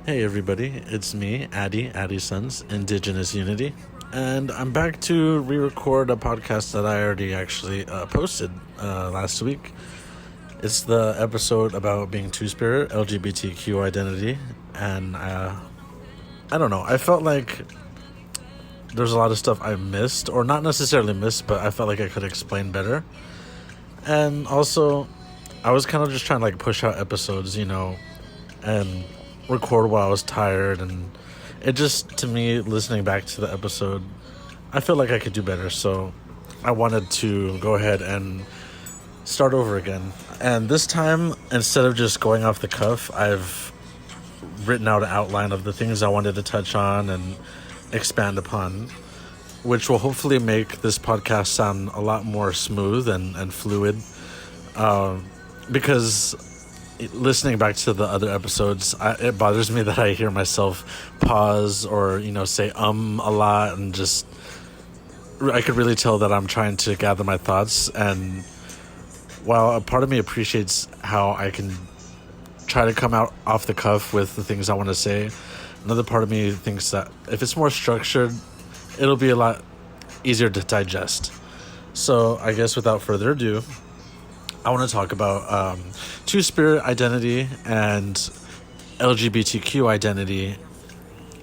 Hey everybody, it's me, Addy Sons, Indigenous Unity, and I'm back to re-record a podcast that I already actually posted last week. It's the episode about being Two-Spirit, LGBTQ identity, and I don't know, I felt like there's a lot of stuff I missed, or not necessarily missed, but I felt like I could explain better. And also, I was kind of just trying to push out episodes, and record while I was tired, and it just, to me, listening back to the episode, I feel like I could do better, so I wanted to go ahead and start over again. And this time, instead of just going off the cuff, I've written out an outline of the things I wanted to touch on and expand upon, which will hopefully make this podcast sound a lot more smooth and fluid, because listening back to the other episodes, it bothers me that I hear myself pause or say a lot, and just I could really tell that I'm trying to gather my thoughts. And while a part of me appreciates how I can try to come out off the cuff with the things I want to say, another part of me thinks that if it's more structured, it'll be a lot easier to digest. So I guess without further ado, I want to talk about Two-Spirit identity and LGBTQ identity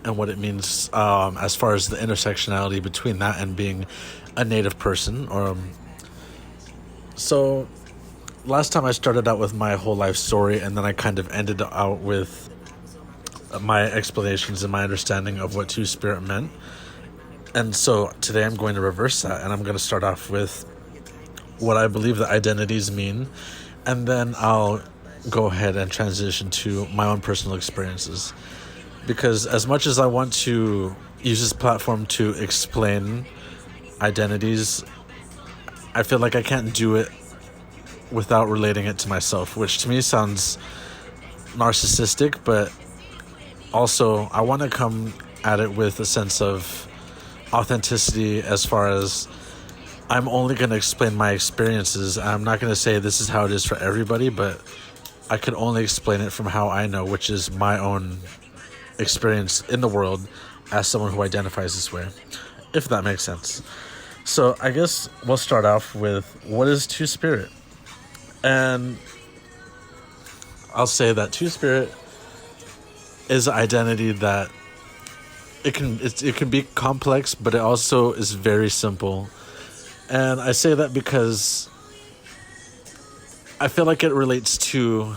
and what it means as far as the intersectionality between that and being a Native person. So last time I started out with my whole life story, and then I kind of ended out with my explanations and my understanding of what Two-Spirit meant. And so today I'm going to reverse that, and I'm going to start off with what I believe the identities mean, and then I'll go ahead and transition to my own personal experiences. Because as much as I want to use this platform to explain identities, I feel like I can't do it without relating it to myself, which to me sounds narcissistic, but also I want to come at it with a sense of authenticity, as far as I'm only going to explain my experiences. I'm not going to say this is how it is for everybody, but I can only explain it from how I know, which is my own experience in the world as someone who identifies this way, if that makes sense. So I guess we'll start off with, what is Two-Spirit? And I'll say that Two-Spirit is an identity that it can be complex, but it also is very simple. And I say that because I feel like it relates to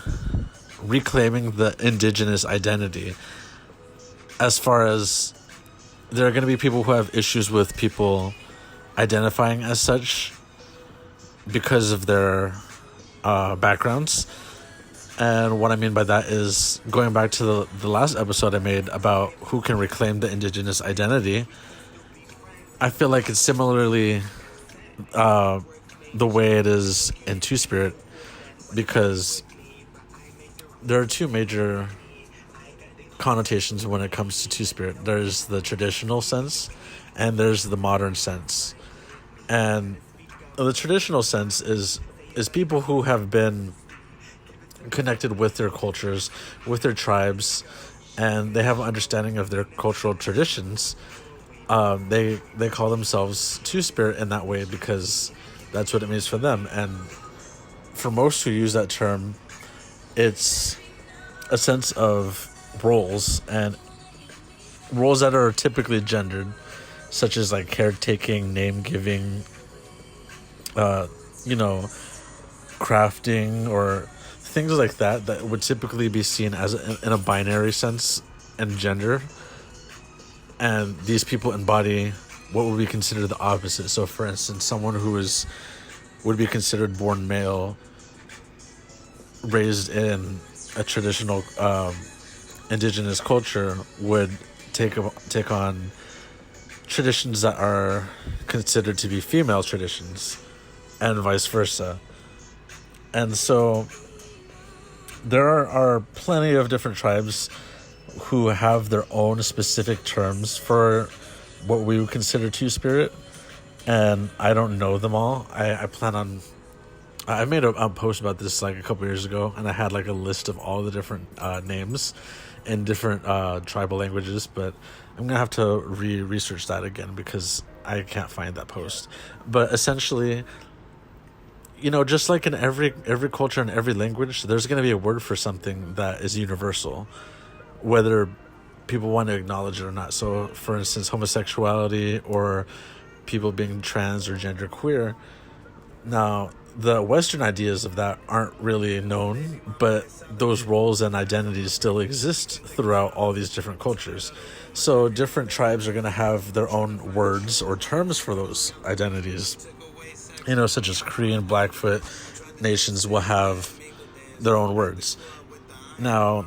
reclaiming the Indigenous identity, as far as there are going to be people who have issues with people identifying as such because of their backgrounds. And what I mean by that is, going back to the last episode I made about who can reclaim the Indigenous identity, I feel like it's similarly the way it is in Two-Spirit, because there are two major connotations when it comes to Two-Spirit. There's the traditional sense and there's the modern sense. And the traditional sense is people who have been connected with their cultures, with their tribes, and they have an understanding of their cultural traditions. They call themselves Two-Spirit in that way because that's what it means for them. And for most who use that term, it's a sense of roles, and roles that are typically gendered, such as caretaking, name giving, crafting, or things like that would typically be seen as in a binary sense and gender. And these people embody what would be considered the opposite. So, for instance, someone who would be considered born male, raised in a traditional Indigenous culture, would take on traditions that are considered to be female traditions, and vice versa. And so there are plenty of different tribes who have their own specific terms for what we would consider Two-Spirit, and I don't know them all. I plan on I made a post about this like a couple years ago, and I had like a list of all the different names in different tribal languages, but I'm gonna have to research that again because I can't find that post. But essentially, just like in every culture and every language, there's gonna be a word for something that is universal, whether people want to acknowledge it or not. So, for instance, homosexuality or people being trans or genderqueer. Now, the Western ideas of that aren't really known, but those roles and identities still exist throughout all these different cultures. So different tribes are going to have their own words or terms for those identities. Such as Cree and Blackfoot nations will have their own words. Now,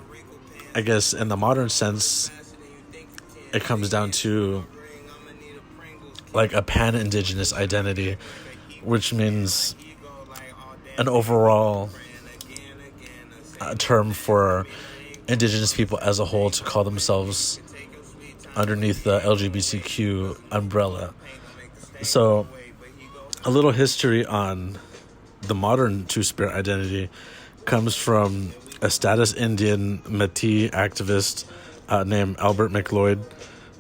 I guess in the modern sense, it comes down to like a pan-indigenous identity, which means an overall term for indigenous people as a whole to call themselves underneath the LGBTQ umbrella. So, a little history on the modern Two-Spirit identity comes from a status Indian Métis activist named Albert McLeod.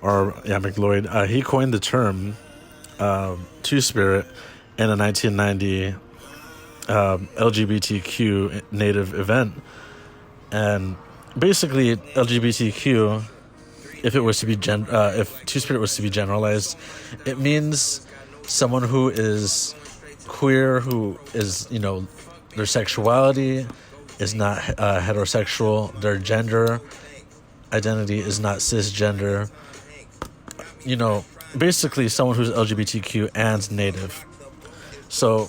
McLeod. He coined the term Two-Spirit in a 1990 LGBTQ native event. And basically, LGBTQ, if Two-Spirit was to be generalized, it means someone who is queer, who is, their sexuality is not heterosexual, their gender identity is not cisgender, basically someone who's LGBTQ and native. So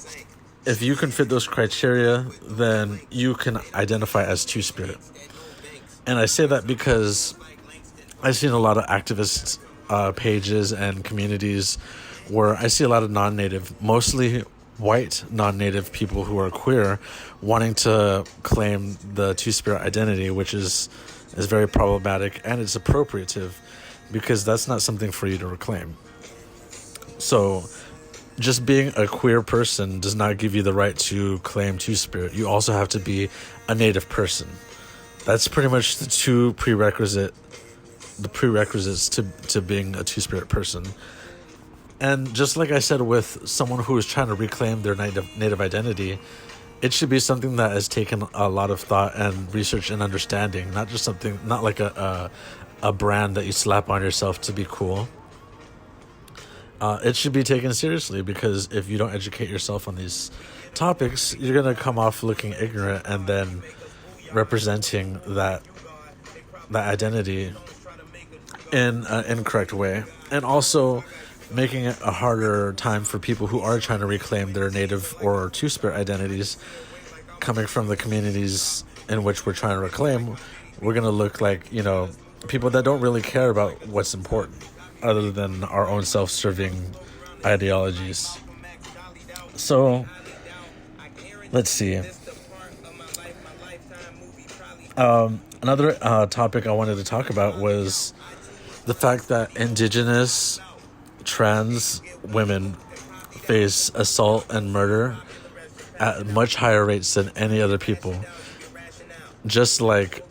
if you can fit those criteria, then you can identify as Two-Spirit. And I say that because I've seen a lot of activist pages and communities where I see a lot of non-native, mostly white non-native people who are queer, wanting to claim the Two-Spirit identity, which is very problematic, and it's appropriative because that's not something for you to reclaim. So just being a queer person does not give you the right to claim Two-Spirit. You also have to be a native person. That's pretty much the prerequisites to being a Two-Spirit person. And just like I said with someone who is trying to reclaim their native identity, it should be something that has taken a lot of thought and research and understanding, not like a brand that you slap on yourself to be cool. It should be taken seriously, because if you don't educate yourself on these topics, you're going to come off looking ignorant and then representing that identity in an incorrect way. And also making it a harder time for people who are trying to reclaim their native or Two-Spirit identities. Coming from the communities in which we're trying to reclaim, we're going to look like, people that don't really care about what's important other than our own self-serving ideologies. So, let's see. Another topic I wanted to talk about was the fact that Indigenous trans women face assault and murder at much higher rates than any other people. Just like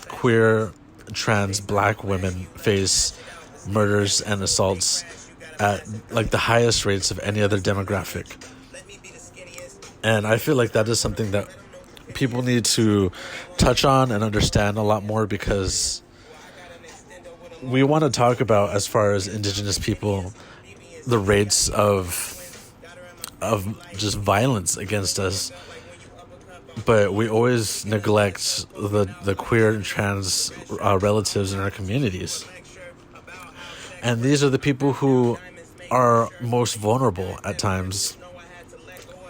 queer, trans, black women face murders and assaults at like the highest rates of any other demographic. And I feel like that is something that people need to touch on and understand a lot more, because we want to talk about, as far as Indigenous people, the rates of just violence against us, but we always neglect the queer and trans relatives in our communities. And these are the people who are most vulnerable at times,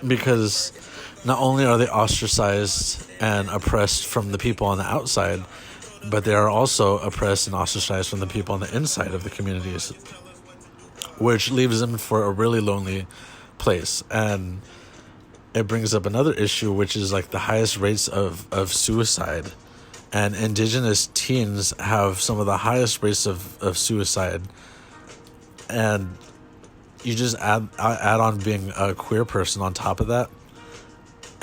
because not only are they ostracized and oppressed from the people on the outside, but they are also oppressed and ostracized from the people on the inside of the communities, which leaves them for a really lonely place. And it brings up another issue, which is like the highest rates of suicide. And Indigenous teens have some of the highest rates of suicide. And you just add on being a queer person on top of that,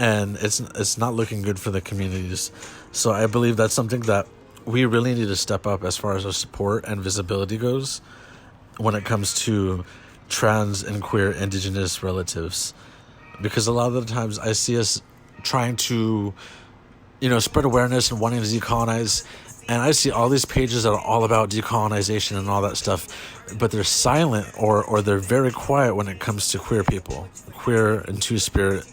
and it's not looking good for the communities. So I believe that's something that we really need to step up as far as our support and visibility goes when it comes to trans and queer Indigenous relatives, because a lot of the times I see us trying to, spread awareness and wanting to decolonize, and I see all these pages that are all about decolonization and all that stuff, but they're silent or they're very quiet when it comes to queer people, queer and two-spirit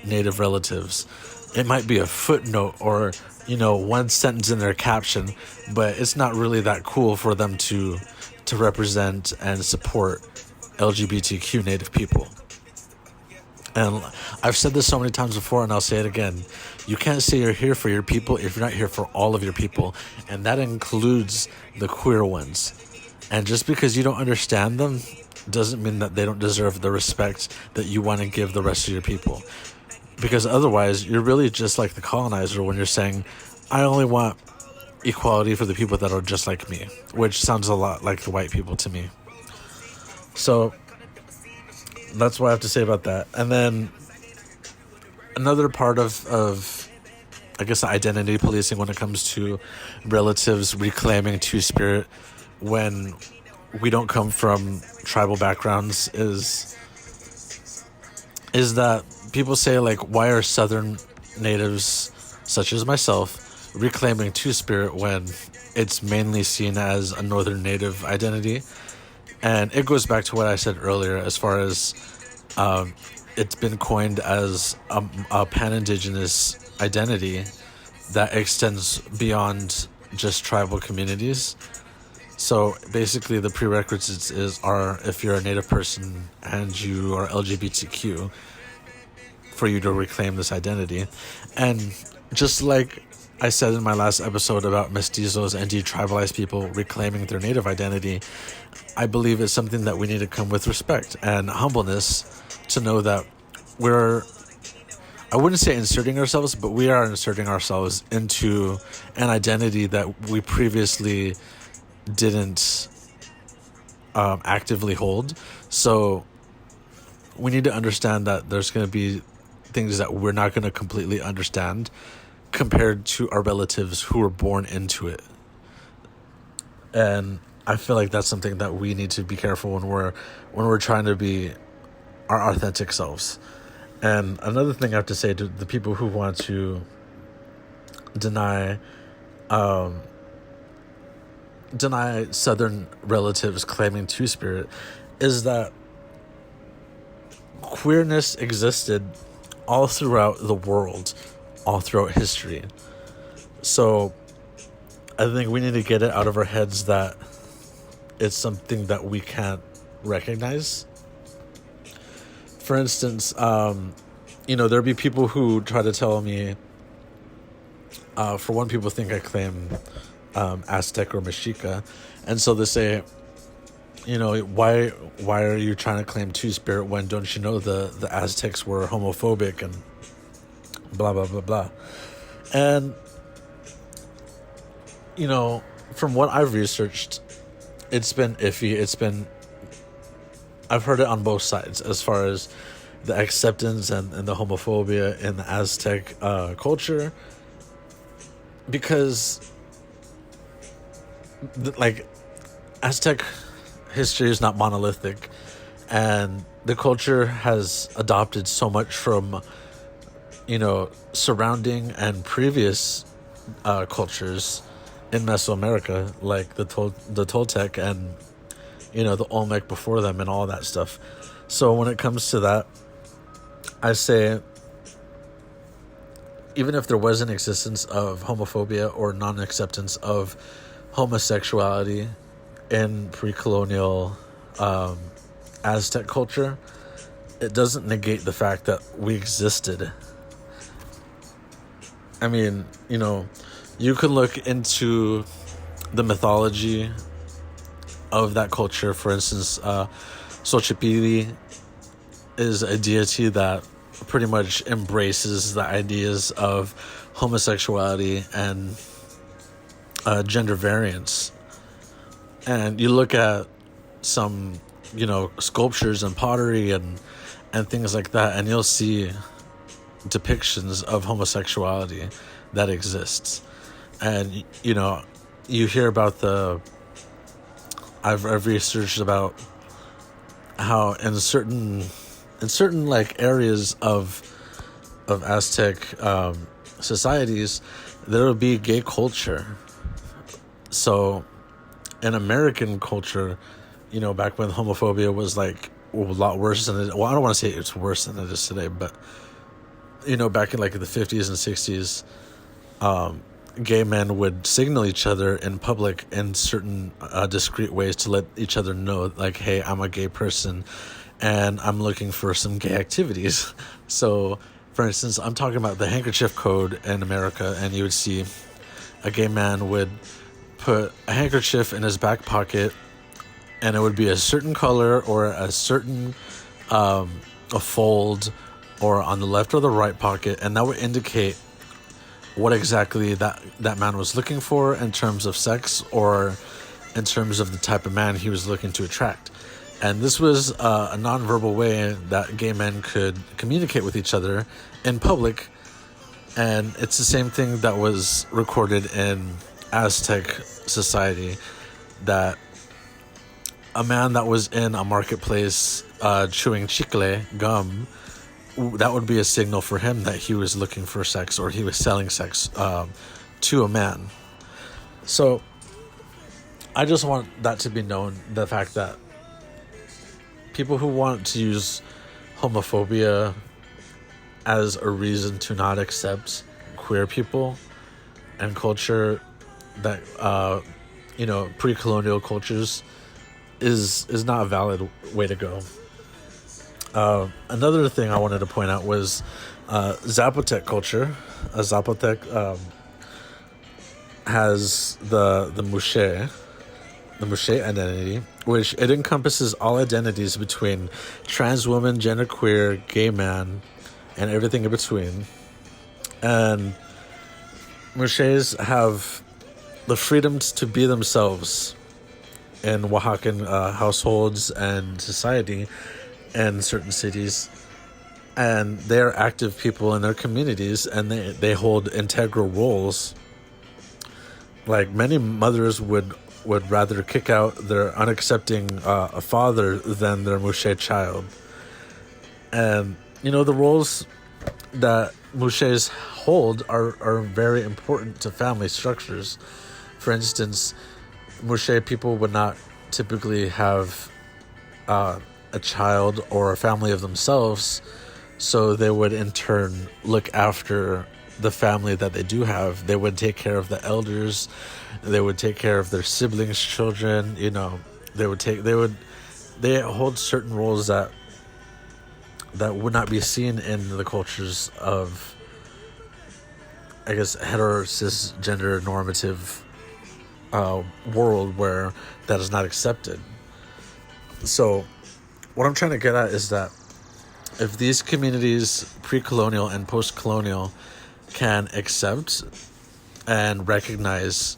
Native relatives. It might be a footnote or, one sentence in their caption, but it's not really that cool for them to represent and support LGBTQ Native people. And I've said this so many times before, and I'll say it again. You can't say you're here for your people if you're not here for all of your people, and that includes the queer ones. And just because you don't understand them doesn't mean that they don't deserve the respect that you want to give the rest of your people. Because otherwise, you're really just like the colonizer when you're saying, I only want equality for the people that are just like me, which sounds a lot like the white people to me. So that's what I have to say about that. And then another part of I guess, identity policing when it comes to relatives reclaiming two-spirit when we don't come from tribal backgrounds is that people say, like, why are Southern natives, such as myself, reclaiming two-spirit when it's mainly seen as a Northern Native identity? And it goes back to what I said earlier as far as it's been coined as a pan-Indigenous identity that extends beyond just tribal communities. So basically the prerequisites are if you're a Native person and you are LGBTQ, for you to reclaim this identity. And just like I said in my last episode about mestizos and detribalized people reclaiming their Native identity, I believe it's something that we need to come with respect and humbleness to know that I wouldn't say inserting ourselves, but we are inserting ourselves into an identity that we previously didn't actively hold. So we need to understand that there's going to be things that we're not going to completely understand compared to our relatives who were born into it. And I feel like that's something that we need to be careful when we're trying to be our authentic selves. And another thing I have to say to the people who want to deny Southern relatives claiming two-spirit is that queerness existed all throughout the world, all throughout history. So I think we need to get it out of our heads that it's something that we can't recognize. For instance, there'd be people who try to tell me, for one, people think I claim Aztec or Mexica, and so they say, why are you trying to claim two-spirit when don't you know the Aztecs were homophobic and blah blah blah blah. And from what I've researched, it's been iffy. I've heard it on both sides as far as the acceptance and the homophobia in the Aztec culture, because Aztec history is not monolithic, and the culture has adopted so much from surrounding and previous cultures in Mesoamerica, like the Toltec and the Olmec before them and all that stuff. So when it comes to that, I say, even if there was an existence of homophobia or non-acceptance of homosexuality in pre-colonial Aztec culture, it doesn't negate the fact that we existed. I mean, you can look into the mythology of that culture. For instance, Xochipilli is a deity that pretty much embraces the ideas of homosexuality and gender variance. And you look at some, sculptures and pottery and things like that, and you'll see depictions of homosexuality that exists. And, you know, you hear about I've researched about how in certain like areas of Aztec societies, there will be gay culture. So in American culture, you know, back when homophobia was like a lot worse than it, well, I don't want to say it's worse than it is today, but, you know, back in like the 50s and 60s, gay men would signal each other in public in certain discreet ways to let each other know, like, hey, I'm a gay person and I'm looking for some gay activities. So, for instance, I'm talking about the handkerchief code in America, and you would see a gay man would put a handkerchief in his back pocket, and it would be a certain color or a certain a fold, or on the left or the right pocket, and that would indicate what exactly that man was looking for in terms of sex or in terms of the type of man he was looking to attract. And this was a nonverbal way that gay men could communicate with each other in public. And it's the same thing that was recorded in Aztec society, that a man that was in a marketplace chewing chicle, gum, that would be a signal for him that he was looking for sex, or he was selling sex to a man. So I just want that to be known, the fact that people who want to use homophobia as a reason to not accept queer people and culture, that you know, pre-colonial cultures, is not a valid way to go. Another thing I wanted to point out was Zapotec culture. Zapotec has the Mushe identity, which it encompasses all identities between trans woman, genderqueer, gay man, and everything in between. And Mushes have the freedom to be themselves in Oaxacan households and society and certain cities. And they're active people in their communities, and they hold integral roles. Like, many mothers would rather kick out their unaccepting a father than their Mushe child. And, you know, the roles that Mushes hold are very important to family structures. For instance, Mushe people would not typically have a child or a family of themselves, so they would in turn look after the family that they do have. They would take care of the elders, they would take care of their siblings' children, you know, they hold certain roles that would not be seen in the cultures of, I guess, hetero cisgender normative world where that is not accepted. So what I'm trying to get at is that if these communities, pre-colonial and post-colonial, can accept and recognize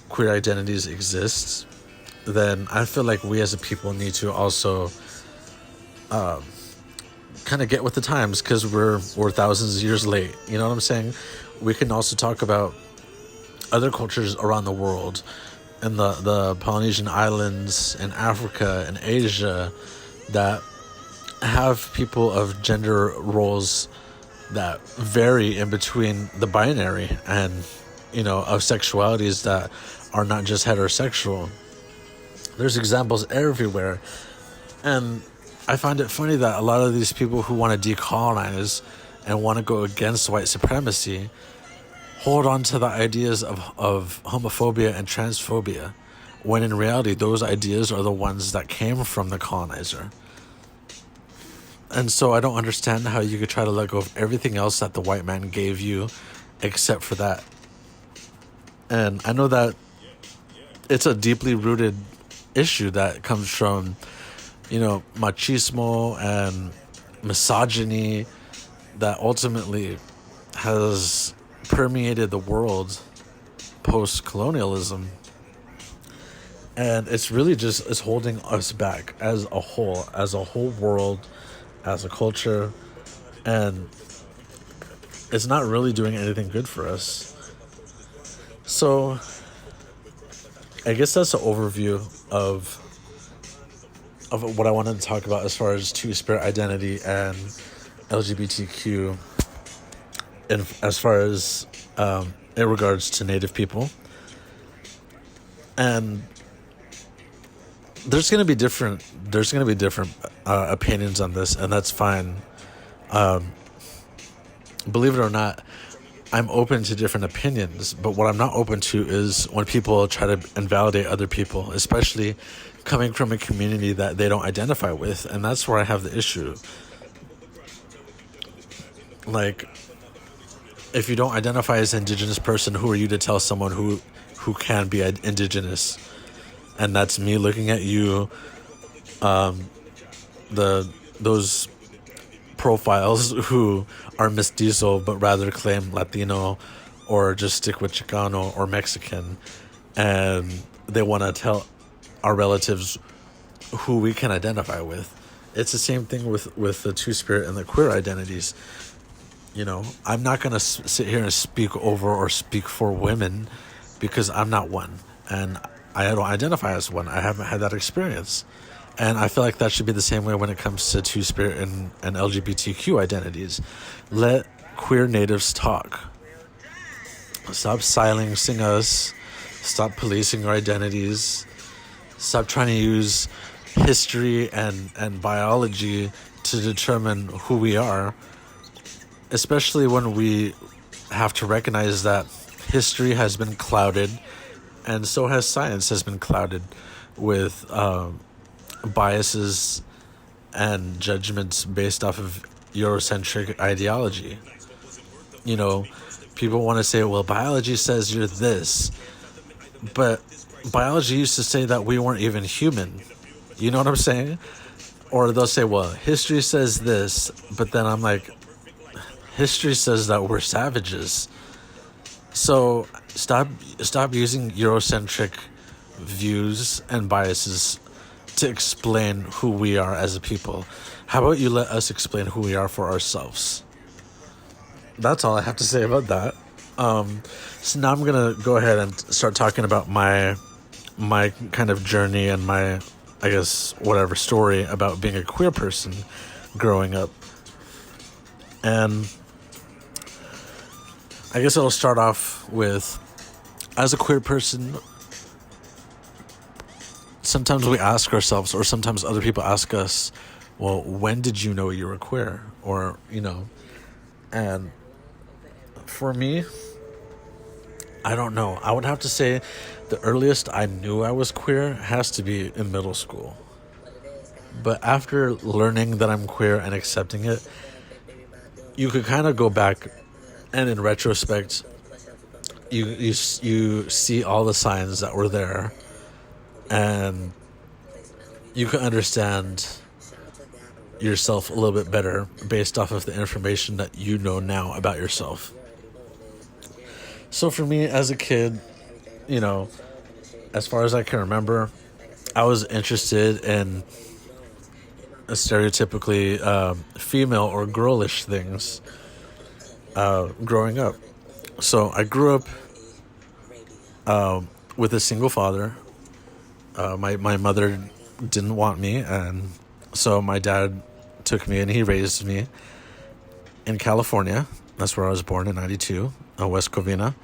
queer identities exist, then I feel like we as a people need to also kind of get with the times, because we're thousands of years late. You know what I'm saying? We can also talk about other cultures around the world, in the Polynesian islands, in Africa, in Asia, that have people of gender roles that vary in between the binary, and, you know, of sexualities that are not just heterosexual. There's examples everywhere. And I find it funny that a lot of these people who want to decolonize and want to go against white supremacy hold on to the ideas of homophobia and transphobia, when in reality those ideas are the ones that came from the colonizer. And so I don't understand how you could try to let go of everything else that the white man gave you except for that. And I know that it's a deeply rooted issue that comes from, you know, machismo and misogyny that ultimately has permeated the world post-colonialism. And it's really just is holding us back as a whole world, as a culture. And it's not really doing anything good for us. So I guess that's an overview of what I wanted to talk about as far as two-spirit identity and LGBTQ, and as far as in regards to Native people. And there's going to be different opinions on this, and that's fine. Believe it or not, I'm open to different opinions, but what I'm not open to is when people try to invalidate other people, especially coming from a community that they don't identify with, and that's where I have the issue. Like, if you don't identify as an Indigenous person, who are you to tell someone who can be Indigenous? And that's me looking at you, those profiles who are mestizo but rather claim Latino or just stick with Chicano or Mexican, and they want to tell our relatives who we can identify with. It's the same thing with the two-spirit and the queer identities. You know, I'm not going to sit here and speak over or speak for women because I'm not one, and I don't identify as one. I haven't had that experience. And I feel like that should be the same way when it comes to two-spirit and LGBTQ identities. Let queer natives talk. Stop silencing us. Stop policing our identities. Stop trying to use history and biology to determine who we are. Especially when we have to recognize that history has been clouded, and so has science has been clouded with biases and judgments based off of Eurocentric ideology. You know, people want to say, well, biology says you're this, but biology used to say that we weren't even human. You know what I'm saying? Or they'll say, well, history says this, but then I'm like, history says that we're savages. So stop using Eurocentric views and biases to explain who we are as a people. How about you let us explain who we are for ourselves? That's all I have to say about that. So now I'm gonna go ahead and start talking about my kind of journey and my, I guess, whatever story about being a queer person growing up. And I guess I'll start off with, as a queer person, sometimes we ask ourselves, or sometimes other people ask us, well, when did you know you were queer? Or, you know, and for me, I don't know. I would have to say the earliest I knew I was queer has to be in middle school. But after learning that I'm queer and accepting it, you could kind of go back, and in retrospect, you see all the signs that were there, and you can understand yourself a little bit better based off of the information that you know now about yourself. So for me, as a kid, you know, as far as I can remember, I was interested in stereotypically female or girlish things growing up. So I grew up with a single father. My mother didn't want me, and so my dad took me and he raised me in California. That's where I was born in 92, West Covina.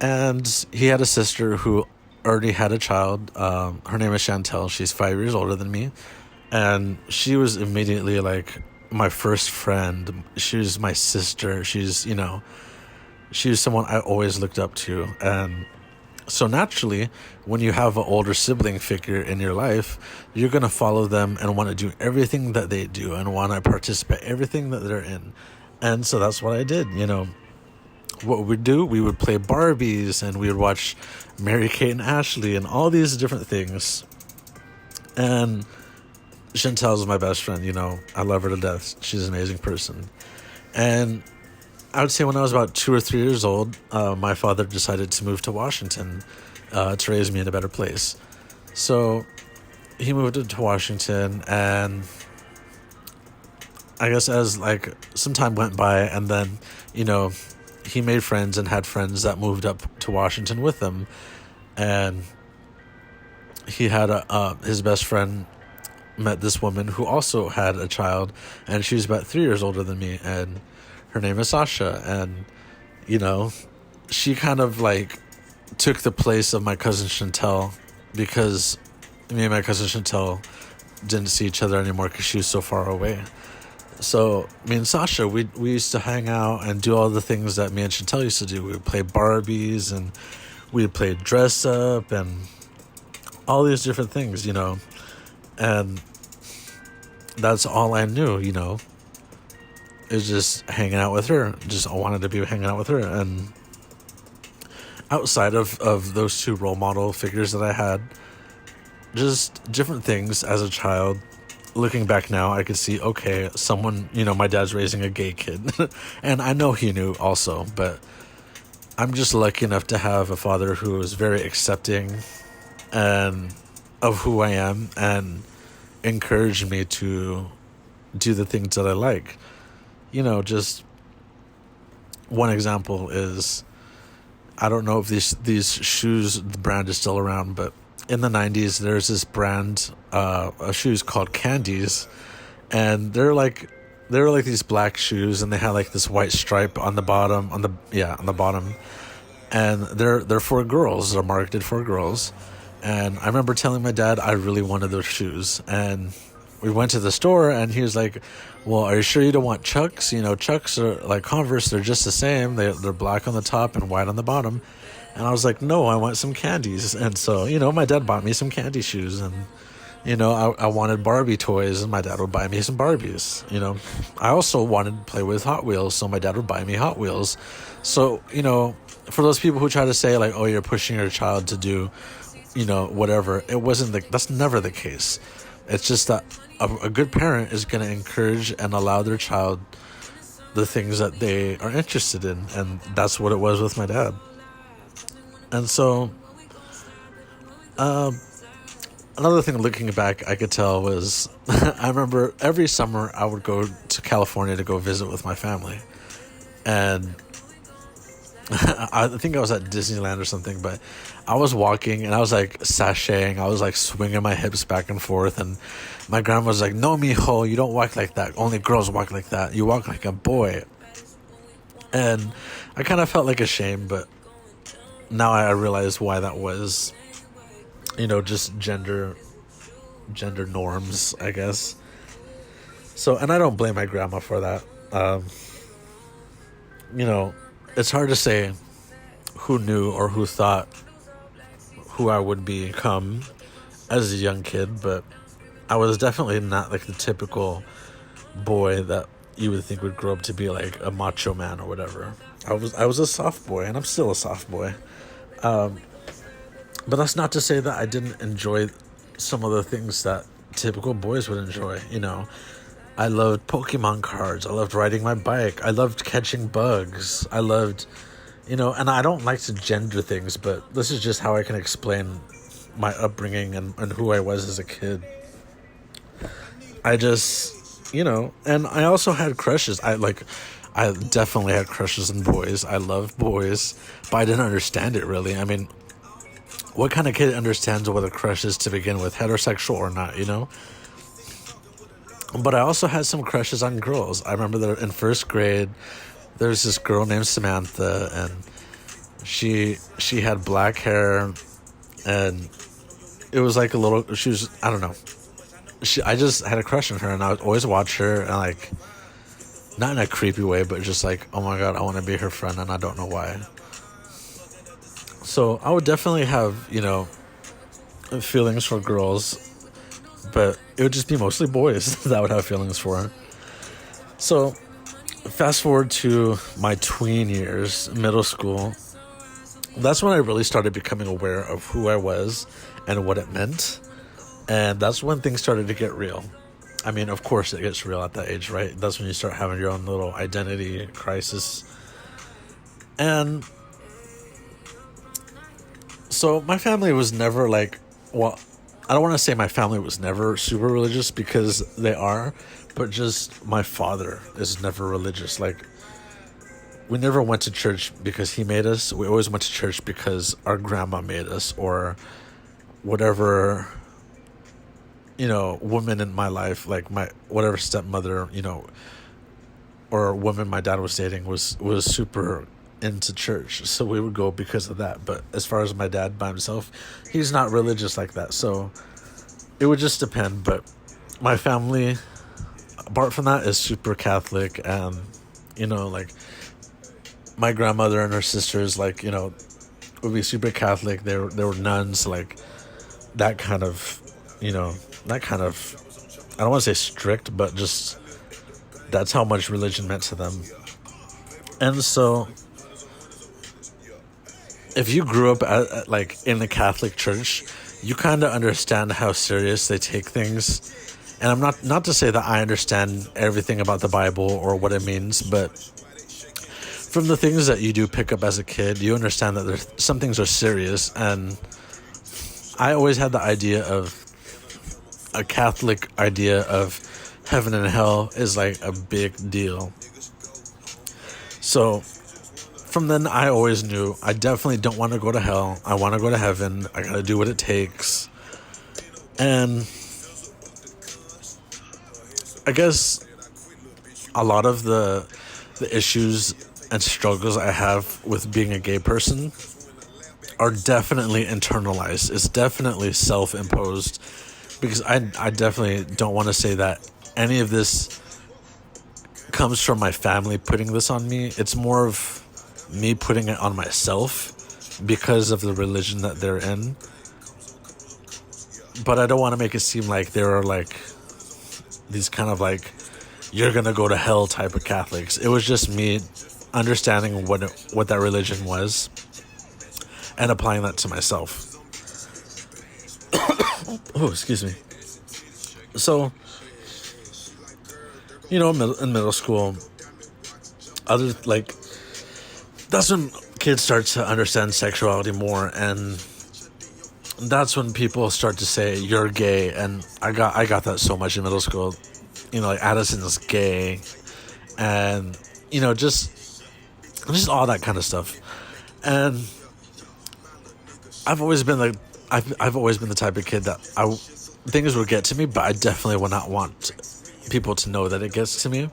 And he had a sister who already had a child. Her name is Chantel. She's 5 years older than me. And she was immediately like my first friend. She was my sister. She's, you know, she was someone I always looked up to. And so naturally, when you have an older sibling figure in your life, you're going to follow them and want to do everything that they do and want to participate everything that they're in. And so that's what I did, you know. What we'd do, we would play Barbies, and we would watch Mary-Kate and Ashley and all these different things. And Chantel's my best friend, you know. I love her to death. She's an amazing person. And I would say when I was about 2 or 3 years old, my father decided to move to Washington to raise me in a better place. So he moved to Washington, and I guess as like some time went by, and then, you know, he made friends and had friends that moved up to Washington with him, and he had his best friend met this woman who also had a child, and she was about 3 years older than me, and her name is Sasha, and you know, she kind of like took the place of my cousin Chantel, because me and my cousin Chantel didn't see each other anymore because she was so far away. So me and Sasha, we used to hang out and do all the things that me and Chantel used to do. We would play Barbies, and we'd play dress up and all these different things, you know. And that's all I knew, you know, is just hanging out with her. Just I wanted to be hanging out with her. And outside of those two role model figures that I had, just different things as a child. Looking back now, I could see, okay, someone, you know, my dad's raising a gay kid. And I know he knew also, but I'm just lucky enough to have a father who is very accepting and of who I am, and encouraged me to do the things that I like. You know, just one example is, I don't know if these shoes, the brand is still around, but in the 90s, there's this brand of shoes called Candies, and they're like these black shoes, and they had like this white stripe on the bottom, on the bottom, and they're for girls. They're marketed for girls. And I remember telling my dad I really wanted those shoes, and we went to the store, and he was like, well, are you sure you don't want Chucks? You know, Chucks are like Converse, they're just the same. They're black on the top and white on the bottom. And I was like, no, I want some Candies. And so, you know, my dad bought me some candy shoes, and, you know, I wanted Barbie toys, and my dad would buy me some Barbies. You know, I also wanted to play with Hot Wheels, so my dad would buy me Hot Wheels. So, you know, for those people who try to say like, oh, you're pushing your child to do, you know, whatever, that's never the case. It's just that a good parent is going to encourage and allow their child the things that they are interested in, and that's what it was with my dad. And so, another thing looking back I could tell was, I remember every summer I would go to California to go visit with my family, and I think I was at Disneyland or something, but I was walking and I was like sashaying. I was like swinging my hips back and forth, and my grandma was like, no, mijo, you don't walk like that. Only girls walk like that. You walk like a boy. And I kind of felt like ashamed, but now I realize why that was. You know, just gender norms, I guess. So, and I don't blame my grandma for that. You know, it's hard to say who knew or who thought who I would become as a young kid, but I was definitely not like the typical boy that you would think would grow up to be like a macho man or whatever. I was a soft boy, and I'm still a soft boy. But that's not to say that I didn't enjoy some of the things that typical boys would enjoy. You know, I loved Pokemon cards. I loved riding my bike. I loved catching bugs. I loved, you know, and I don't like to gender things, but this is just how I can explain my upbringing and who I was as a kid. I just, you know, and I also had crushes. I definitely had crushes on boys. I loved boys, but I didn't understand it really. I mean, what kind of kid understands what a crush is to begin with, heterosexual or not, you know? But I also had some crushes on girls. I remember that in first grade, there was this girl named Samantha, and she had black hair, and it was like she was, I don't know. I just had a crush on her, and I would always watch her, and like, not in a creepy way, but just like, oh my God, I want to be her friend, and I don't know why. So I would definitely have, you know, feelings for girls, but it would just be mostly boys that I would have feelings for. So fast forward to my tween years, middle school. That's when I really started becoming aware of who I was and what it meant. And that's when things started to get real. I mean, of course it gets real at that age, right? That's when you start having your own little identity crisis. And so my family was never like, well, I don't want to say my family was never super religious, because they are, but just my father is never religious. Like, we never went to church because he made us. We always went to church because our grandma made us, or whatever, woman in my life, like my whatever stepmother, or woman my dad was dating was super into church, so we would go because of that. But as far as my dad by himself, he's not religious like that, so it would just depend. But my family, apart from that, is super Catholic, and like my grandmother and her sisters, like, would be super Catholic. They were nuns, like that kind of, I don't want to say strict, but just that's how much religion meant to them. And so if you grew up like in the Catholic Church, you kind of understand how serious they take things. And I'm not to say that I understand everything about the Bible or what it means, but from the things that you do pick up as a kid, you understand that some things are serious. And I always had the idea of a Catholic idea of heaven and hell is like a big deal. So from then, I always knew I definitely don't want to go to hell. I want to go to heaven. I got to do what it takes. And I guess a lot of the issues and struggles I have with being a gay person are definitely internalized. It's definitely self-imposed, because I definitely don't want to say that any of this comes from my family putting this on me. It's more of me putting it on myself because of the religion that they're in. But I don't want to make it seem like there are like these kind of like, you're gonna go to hell type of Catholics. It was just me understanding what that religion was and applying that to myself. Oh, excuse me. So, in middle school, that's when kids start to understand sexuality more, and that's when people start to say you're gay. And I got that so much in middle school, like Addison's gay, and just all that kind of stuff. And I've always been the type of kid that things would get to me, but I definitely would not want people to know that it gets to me.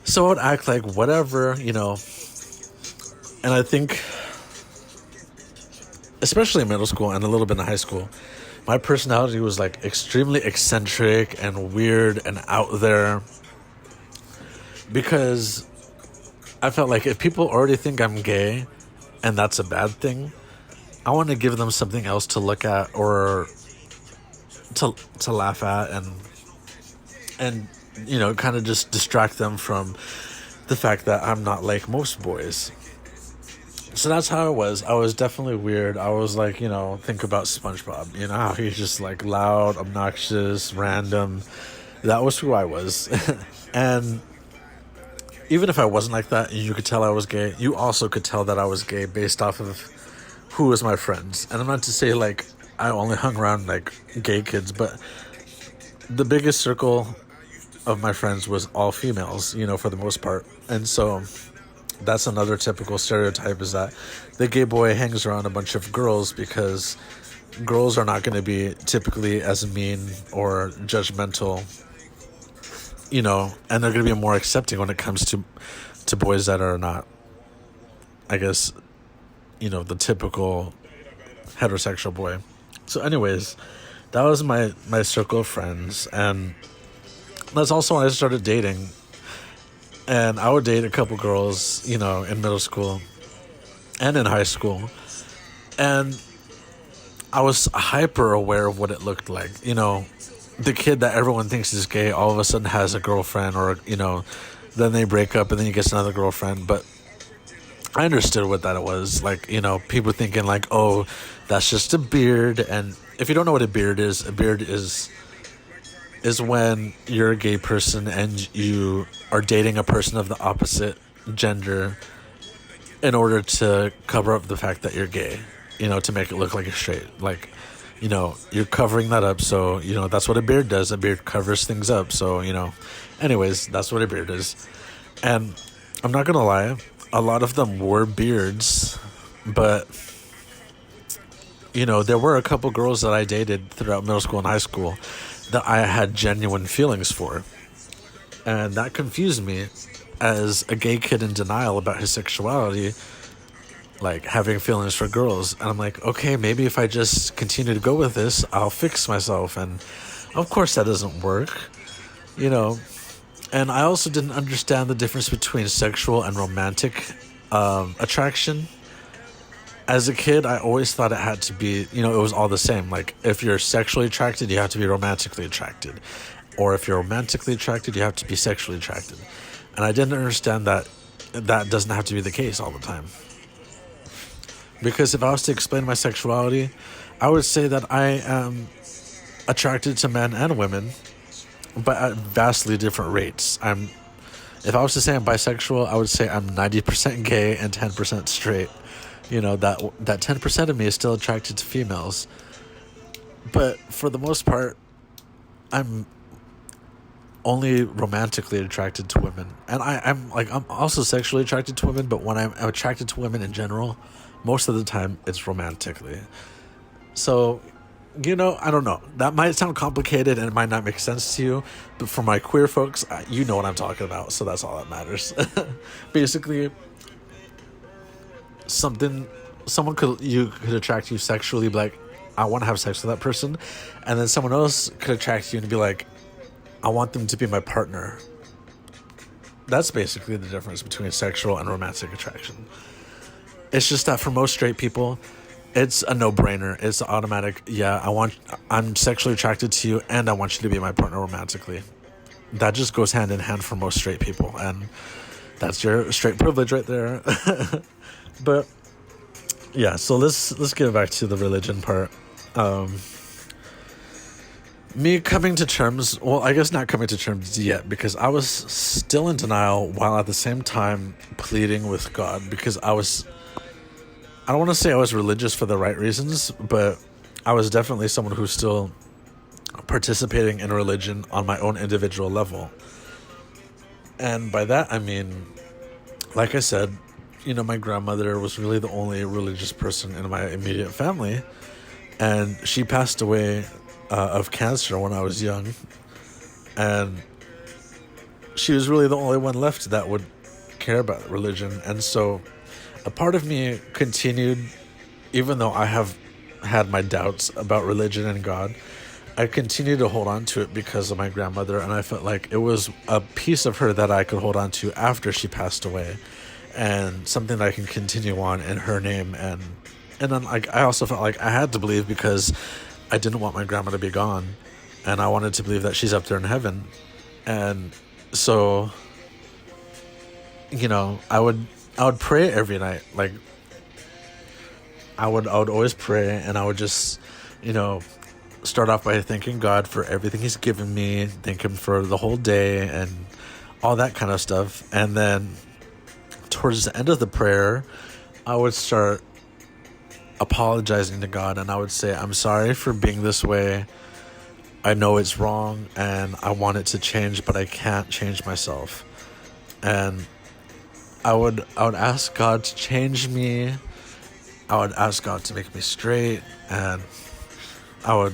So I would act like whatever, and I think, especially in middle school and a little bit in high school, my personality was like extremely eccentric and weird and out there, because I felt like if people already think I'm gay and that's a bad thing, I want to give them something else to look at or to laugh at, and kind of just distract them from the fact that I'm not like most boys. So that's how I was. I was definitely weird. I was like, think about SpongeBob, how he's just like loud, obnoxious, random. That was who I was. And even if I wasn't like that, you could tell I was gay, you also could tell that I was gay based off of who was my friends. And I'm not to say like I only hung around like gay kids, but the biggest circle of my friends was all females, for the most part. And so that's another typical stereotype, is that the gay boy hangs around a bunch of girls because girls are not going to be typically as mean or judgmental, and they're going to be more accepting when it comes to boys that are not, I guess, the typical heterosexual boy. So anyways, that was my circle of friends, and that's also when I started dating. And I would date a couple girls, in middle school and in high school. And I was hyper aware of what it looked like. The kid that everyone thinks is gay all of a sudden has a girlfriend, or, then they break up and then he gets another girlfriend. But I understood what that was. Like, people thinking like, oh, that's just a beard. And if you don't know what a beard is when you're a gay person and you are dating a person of the opposite gender in order to cover up the fact that you're gay, to make it look like you're straight. Like, you're covering that up. So, that's what a beard does. A beard covers things up. So, anyways, that's what a beard is. And I'm not going to lie, a lot of them were beards, but, there were a couple girls that I dated throughout middle school and high school that I had genuine feelings for. And that confused me as a gay kid in denial about his sexuality, like having feelings for girls. And I'm like, okay, maybe if I just continue to go with this, I'll fix myself. And of course that doesn't work, And I also didn't understand the difference between sexual and romantic attraction. As a kid, I always thought it had to be, it was all the same. Like, if you're sexually attracted, you have to be romantically attracted. Or if you're romantically attracted, you have to be sexually attracted. And I didn't understand that doesn't have to be the case all the time. Because if I was to explain my sexuality, I would say that I am attracted to men and women, but at vastly different rates. If I was to say I'm bisexual, I would say I'm 90% gay and 10% straight. That 10% of me is still attracted to females. But for the most part, I'm only romantically attracted to women. And I'm also sexually attracted to women, but when I'm attracted to women in general, most of the time it's romantically. So, I don't know. That might sound complicated and it might not make sense to you, but for my queer folks, you know what I'm talking about, so that's all that matters. Basically, someone could attract you sexually, be like, I want to have sex with that person, and then someone else could attract you and be like, I want them to be my partner. That's basically the difference between sexual and romantic attraction. It's just that for most straight people, it's a no-brainer. It's automatic. Yeah, I'm sexually attracted to you, and I want you to be my partner romantically. That just goes hand in hand for most straight people, and that's your straight privilege right there. But yeah, so let's get back to the religion part. Me coming to terms, well, I guess not coming to terms yet, because I was still in denial while at the same time pleading with God, because I don't want to say I was religious for the right reasons, but I was definitely someone who's still participating in religion on my own individual level. And by that, I mean, like I said, my grandmother was really the only religious person in my immediate family, and she passed away of cancer when I was young, and she was really the only one left that would care about religion. And so a part of me continued, even though I have had my doubts about religion and God, I continued to hold on to it because of my grandmother, and I felt like it was a piece of her that I could hold on to after she passed away, and something that I can continue on in her name. And then I also felt like I had to believe, because I didn't want my grandma to be gone, and I wanted to believe that she's up there in heaven. And so, I would pray every night. Like, I would always pray, and I would just, start off by thanking God for everything he's given me, thank him for the whole day and all that kind of stuff. And then towards the end of the prayer, I would start apologizing to God, and I would say, I'm sorry for being this way. I know it's wrong and I want it to change, but I can't change myself. And I would ask God to change me. I would ask God to make me straight, and I would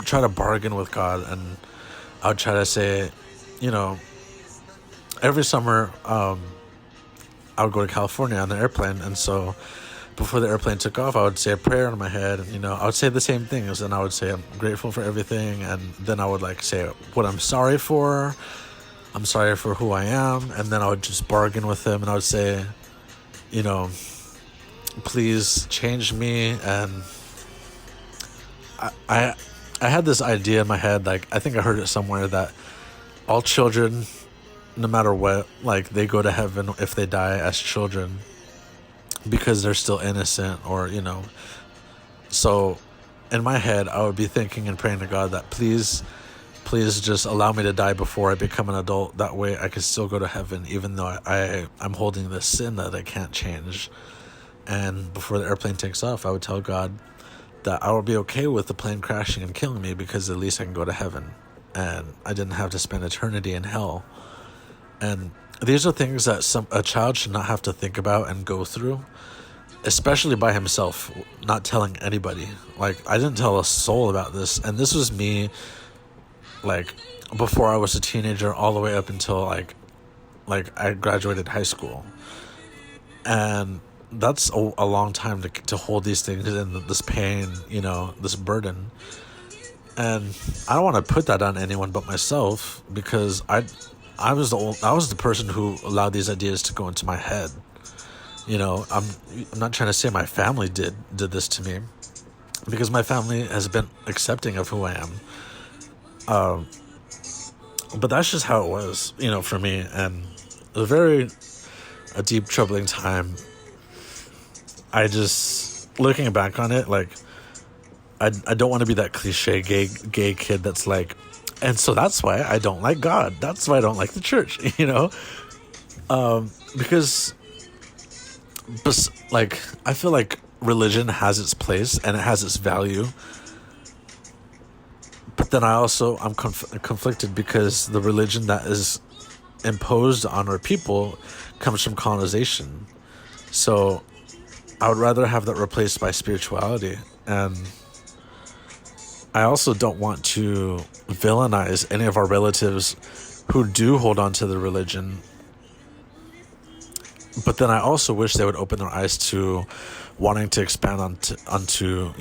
try to bargain with God, and I would try to say, every summer I would go to California on the airplane, and so before the airplane took off, I would say a prayer in my head, and I would say the same things, and I would say I'm grateful for everything, and then I would say what I'm sorry for who I am, and then I would just bargain with him, and I would say, please change me. And I had this idea in my head, I think I heard it somewhere, that all children, no matter what, they go to heaven if they die as children, because they're still innocent, or so in my head I would be thinking and praying to God that please just allow me to die before I become an adult. That way I can still go to heaven, even though I'm holding this sin that I can't change. And before the airplane takes off, I would tell God that I would be okay with the plane crashing and killing me because at least I can go to heaven and I didn't have to spend eternity in hell. And these are things that a child should not have to think about and go through, especially by himself, not telling anybody. Like, I didn't tell a soul about this, and this was me, like, before I was a teenager all the way up until, like I graduated high school. And that's a long time to hold these things and this pain, this burden. And I don't want to put that on anyone but myself, because I was the person who allowed these ideas to go into my head. I'm not trying to say my family did this to me, because my family has been accepting of who I am. But that's just how it was, for me. And it was a deep, troubling time. I just, looking back on it, like, I don't want to be that cliche gay kid that's like, and so that's why I don't like God. That's why I don't like the church, because, like, I feel like religion has its place and it has its value. But then I'm conflicted, because the religion that is imposed on our people comes from colonization. So I would rather have that replaced by spirituality. And I also don't want to villainize any of our relatives who do hold on to the religion. But then I also wish they would open their eyes to wanting to expand onto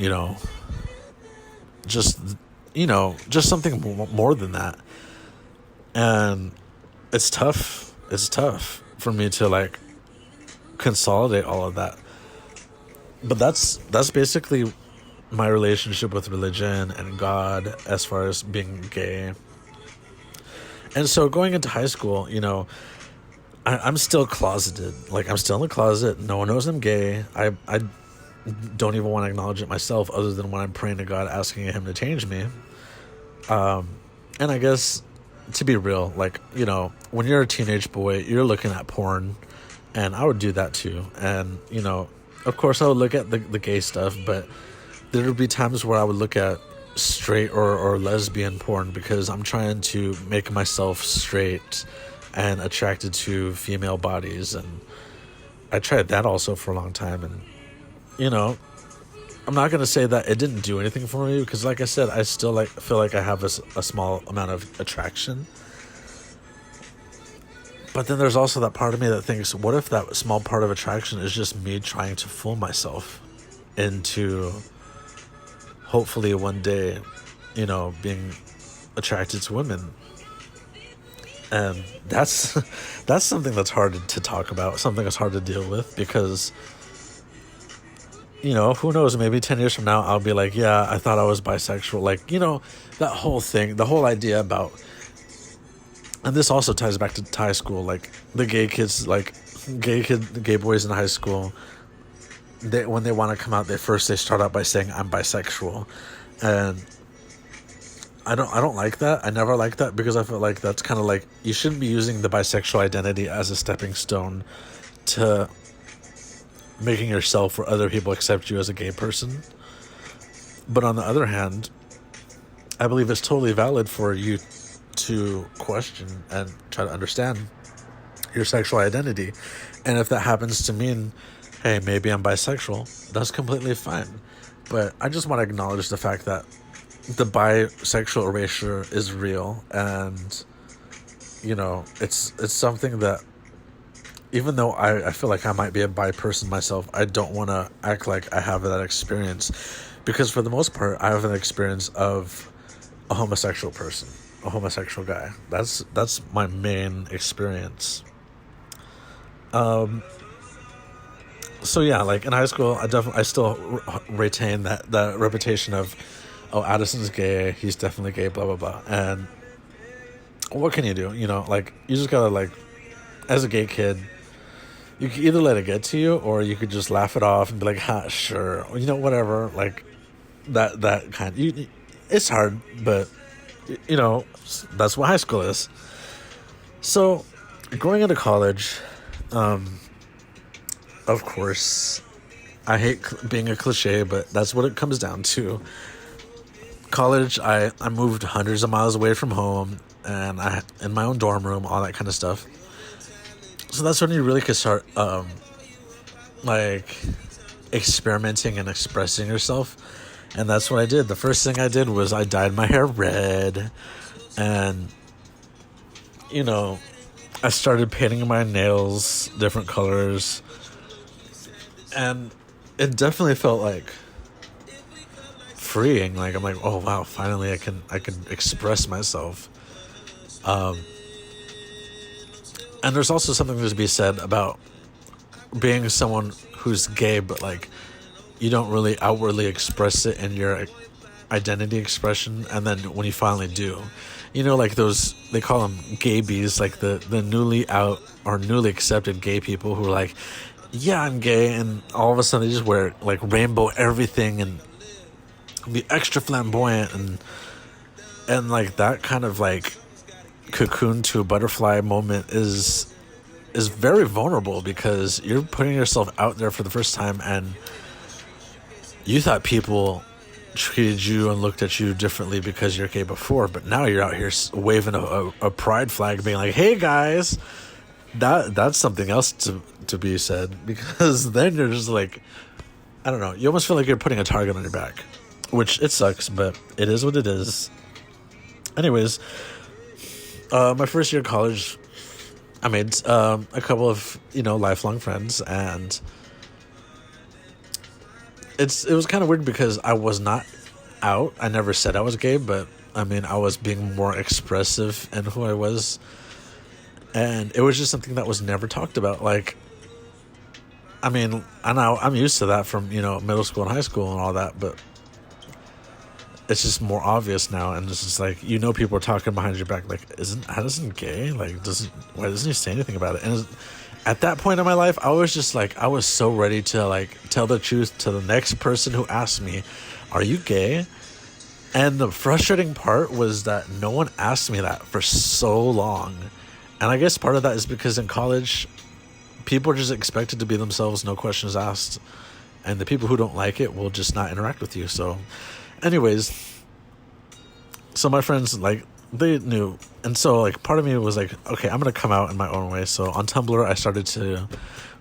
just something more than that. And it's tough. It's tough for me to, like, consolidate all of that. But that's basically my relationship with religion and God as far as being gay. And so going into high school, I'm still closeted. Like, I'm still in the closet. No one knows I'm gay. I don't even want to acknowledge it myself, other than when I'm praying to God, asking him to change me. And I guess, to be real, like, when you're a teenage boy, you're looking at porn, and I would do that too. And, of course I would look at the gay stuff, but there would be times where I would look at straight or lesbian porn, because I'm trying to make myself straight and attracted to female bodies. And I tried that also for a long time. And, I'm not going to say that it didn't do anything for me, because, like I said, I still feel like I have a small amount of attraction. But then there's also that part of me that thinks, what if that small part of attraction is just me trying to fool myself into hopefully one day, being attracted to women. And that's something that's hard to talk about, something that's hard to deal with, because, who knows, maybe 10 years from now, I'll be like, yeah, I thought I was bisexual. Like, that whole thing, the whole idea about, and this also ties back to high school, like, the gay kids, like, gay boys in high school, when they want to come out, they start out by saying, I'm bisexual. And I don't like that. I never liked that, because I feel like that's kind of like, you shouldn't be using the bisexual identity as a stepping stone to making yourself or other people accept you as a gay person. But on the other hand, I believe it's totally valid for you to question and try to understand your sexual identity. And if that happens to mean, hey, maybe I'm bisexual, that's completely fine. But I just want to acknowledge the fact that the bisexual erasure is real. And, it's something that, even though I feel like I might be a bi person myself, I don't want to act like I have that experience, because for the most part, I have an experience of a homosexual person, a homosexual guy. That's my main experience. So yeah, like in high school, I still retain that reputation of, oh, Addison's gay, he's definitely gay, blah blah blah. And what can you do? Like, you just gotta, like, as a gay kid, you can either let it get to you, or you could just laugh it off and be like, ha, sure, whatever. Like, that kind. It's hard, but that's what high school is. So, going into college, of course, I hate being a cliche, but that's what it comes down to. College, I moved hundreds of miles away from home, and I in my own dorm room, all that kind of stuff. So that's when you really could start like experimenting and expressing yourself. And that's what I did. The first thing I did was I dyed my hair red, and I started painting my nails different colors, and it definitely felt like freeing. Like, I'm like, oh wow, finally I can express myself. And there's also something to be said about being someone who's gay, but like you don't really outwardly express it in your identity expression, and then when you finally do, like those, they call them gaybies, like the newly out or newly accepted gay people who are like, yeah, I'm gay, and all of a sudden they just wear like rainbow everything and be extra flamboyant, and like that kind of like cocoon to a butterfly moment is very vulnerable, because you're putting yourself out there for the first time, and you thought people treated you and looked at you differently because you're gay before, but now you're out here waving a pride flag, being like, hey guys, that's something else to be said, because then you're just like, I don't know, you almost feel like you're putting a target on your back, which it sucks, but it is what it is. Anyways, my first year of college, I made a couple of lifelong friends, and it was kind of weird because I was not out. I never said I was gay, but I mean, I was being more expressive in who I was, and it was just something that was never talked about. Like, I mean, I'm used to that from middle school and high school and all that, but it's just more obvious now, and it's just like, people are talking behind your back, like, isn't gay? Like, why doesn't he say anything about it? And at that point in my life, I was just like, I was so ready to like tell the truth to the next person who asked me, are you gay? And the frustrating part was that no one asked me that for so long. And I guess part of that is because in college, people are just expected to be themselves, no questions asked. And the people who don't like it will just not interact with you. So anyways, so my friends, like, they knew. And so, like, part of me was like, okay, I'm going to come out in my own way. So on Tumblr, I started to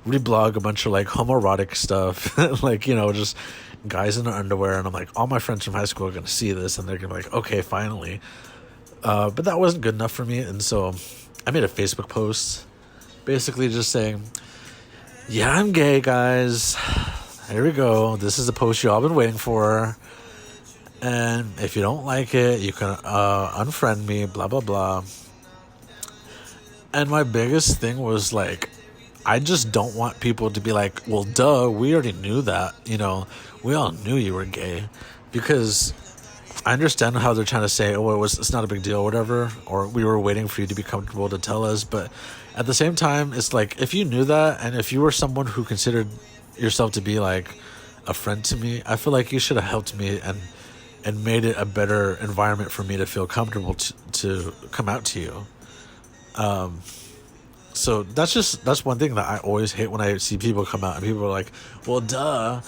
reblog a bunch of, like, homoerotic stuff. Like, just guys in their underwear. And I'm like, all my friends from high school are going to see this, and they're going to be like, okay, finally. But that wasn't good enough for me. And so I made a Facebook post basically just saying, yeah, I'm gay, guys. Here we go. This is the post you all been waiting for. And if you don't like it, you can unfriend me, blah, blah, blah. And my biggest thing was, like, I just don't want people to be like, well, duh, we already knew that. We all knew you were gay. Because I understand how they're trying to say, oh, it's not a big deal or whatever. Or we were waiting for you to be comfortable to tell us. But at the same time, it's like, if you knew that, and if you were someone who considered yourself to be, like, a friend to me, I feel like you should have helped me and made it a better environment for me to feel comfortable to come out to you. So that's one thing that I always hate when I see people come out and people are like, well, duh.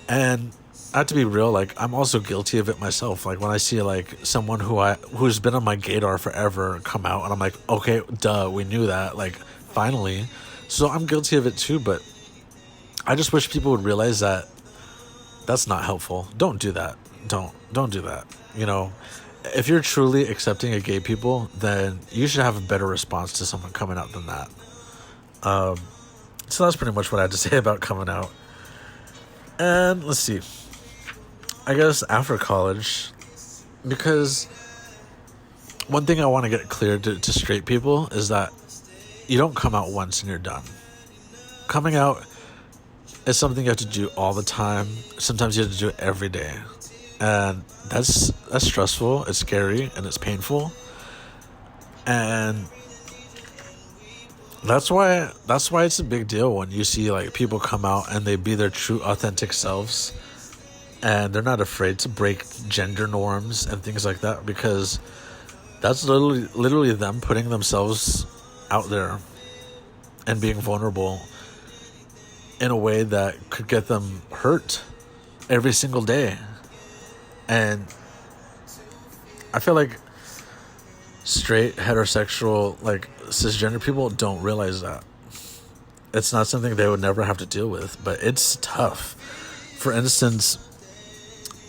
And I have to be real, like, I'm also guilty of it myself. Like, when I see, like, someone who's been on my gaydar forever come out, and I'm like, okay, duh, we knew that, like, finally. So I'm guilty of it too, but I just wish people would realize that that's not helpful. Don't do that. Don't do that. If you're truly accepting of gay people, then you should have a better response to someone coming out than that. So that's pretty much what I had to say about coming out. And let's see. I guess after college, because one thing I want to get clear to straight people is that you don't come out once and you're done. Coming out is something you have to do all the time. Sometimes you have to do it every day. And that's stressful, it's scary, and it's painful. And that's why it's a big deal when you see, like, people come out and they be their true authentic selves, and they're not afraid to break gender norms and things like that, because that's literally them putting themselves out there and being vulnerable. in a way that could get them hurt every single day. And I feel like straight, heterosexual, like cisgender people don't realize that. It's not something they would never have to deal with, but it's tough. For instance,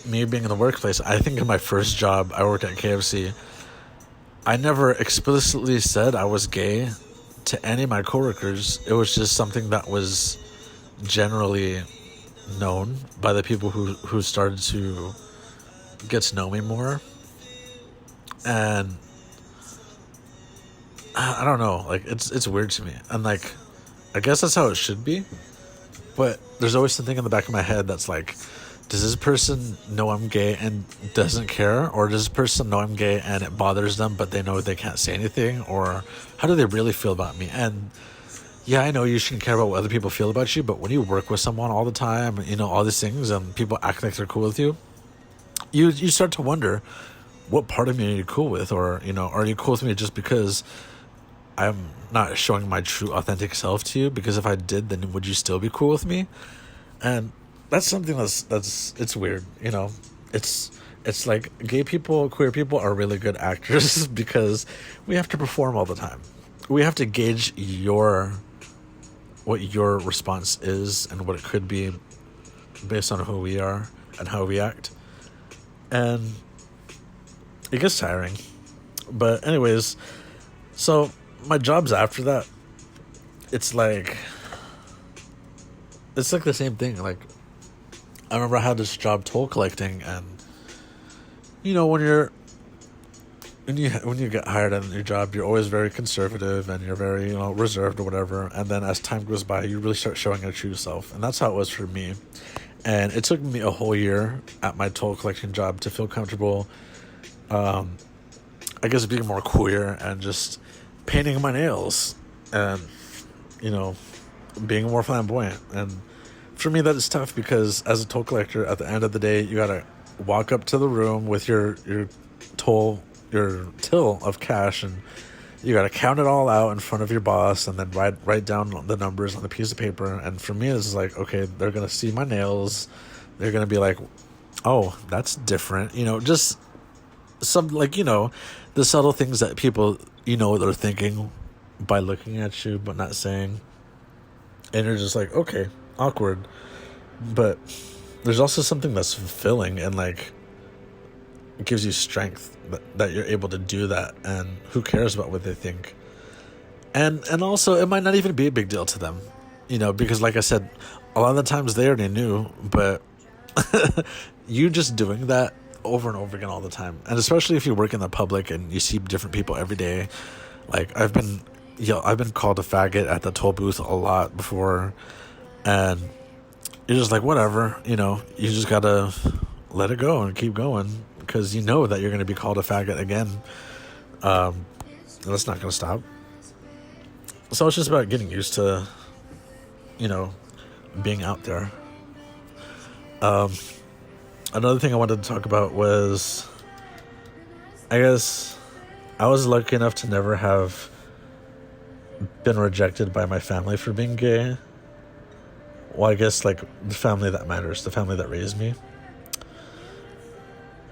me being in the workplace, I think in my first job, I worked at KFC. I never explicitly said I was gay to any of my coworkers. It was just something that was generally known by the people who started to get to know me more. And I don't know, like it's weird to me. And like, I guess that's how it should be. But there's always something in the back of my head that's like, does this person know I'm gay and doesn't care? Or does this person know I'm gay and it bothers them, but they know they can't say anything? Or how do they really feel about me? And yeah, I know you shouldn't care about what other people feel about you, but when you work with someone all the time, you know, all these things, and people act like they're cool with you, you start to wonder, what part of me are you cool with? Or, you know, are you cool with me just because I'm not showing my true authentic self to you? Because if I did, then would you still be cool with me? And that's something that's it's weird, you know. It's like gay people, queer people are really good actors because we have to perform all the time. We have to gauge what your response is and what it could be based on who we are and how we act. And it gets tiring. But anyways, so my jobs after that, it's like the same thing. Like, I remember I had this job toll collecting, and you know, when you get hired on your job, you're always very conservative and you're very, you know, reserved or whatever. And then as time goes by, you really start showing your true self, and that's how it was for me. And it took me a whole year at my toll collecting job to feel comfortable. I guess being more queer and just painting my nails and, you know, being more flamboyant. And for me, that is tough because as a toll collector, at the end of the day, you gotta walk up to the room with your till of cash, and you gotta count it all out in front of your boss, and then write down the numbers on a piece of paper. And for me, it's like, okay, they're gonna see my nails, they're gonna be like, oh, that's different, you know, just some, like, you know, the subtle things that people, you know, they're thinking by looking at you but not saying. And you're just like, okay, awkward. But there's also something that's fulfilling and like it gives you strength that you're able to do that, and who cares about what they think. And also, it might not even be a big deal to them, you know, because like I said, a lot of the times they already knew, but you just doing that over and over again all the time. And especially if you work in the public and you see different people every day. Like, I've been called a faggot at the toll booth a lot before, and you're just like, whatever, you know, you just gotta let it go and keep going, because you know that you're going to be called a faggot again. And that's not going to stop. So it's just about getting used to, you know, being out there. Another thing I wanted to talk about was, I guess I was lucky enough to never have been rejected by my family for being gay. Well, I guess like the family that matters, the family that raised me.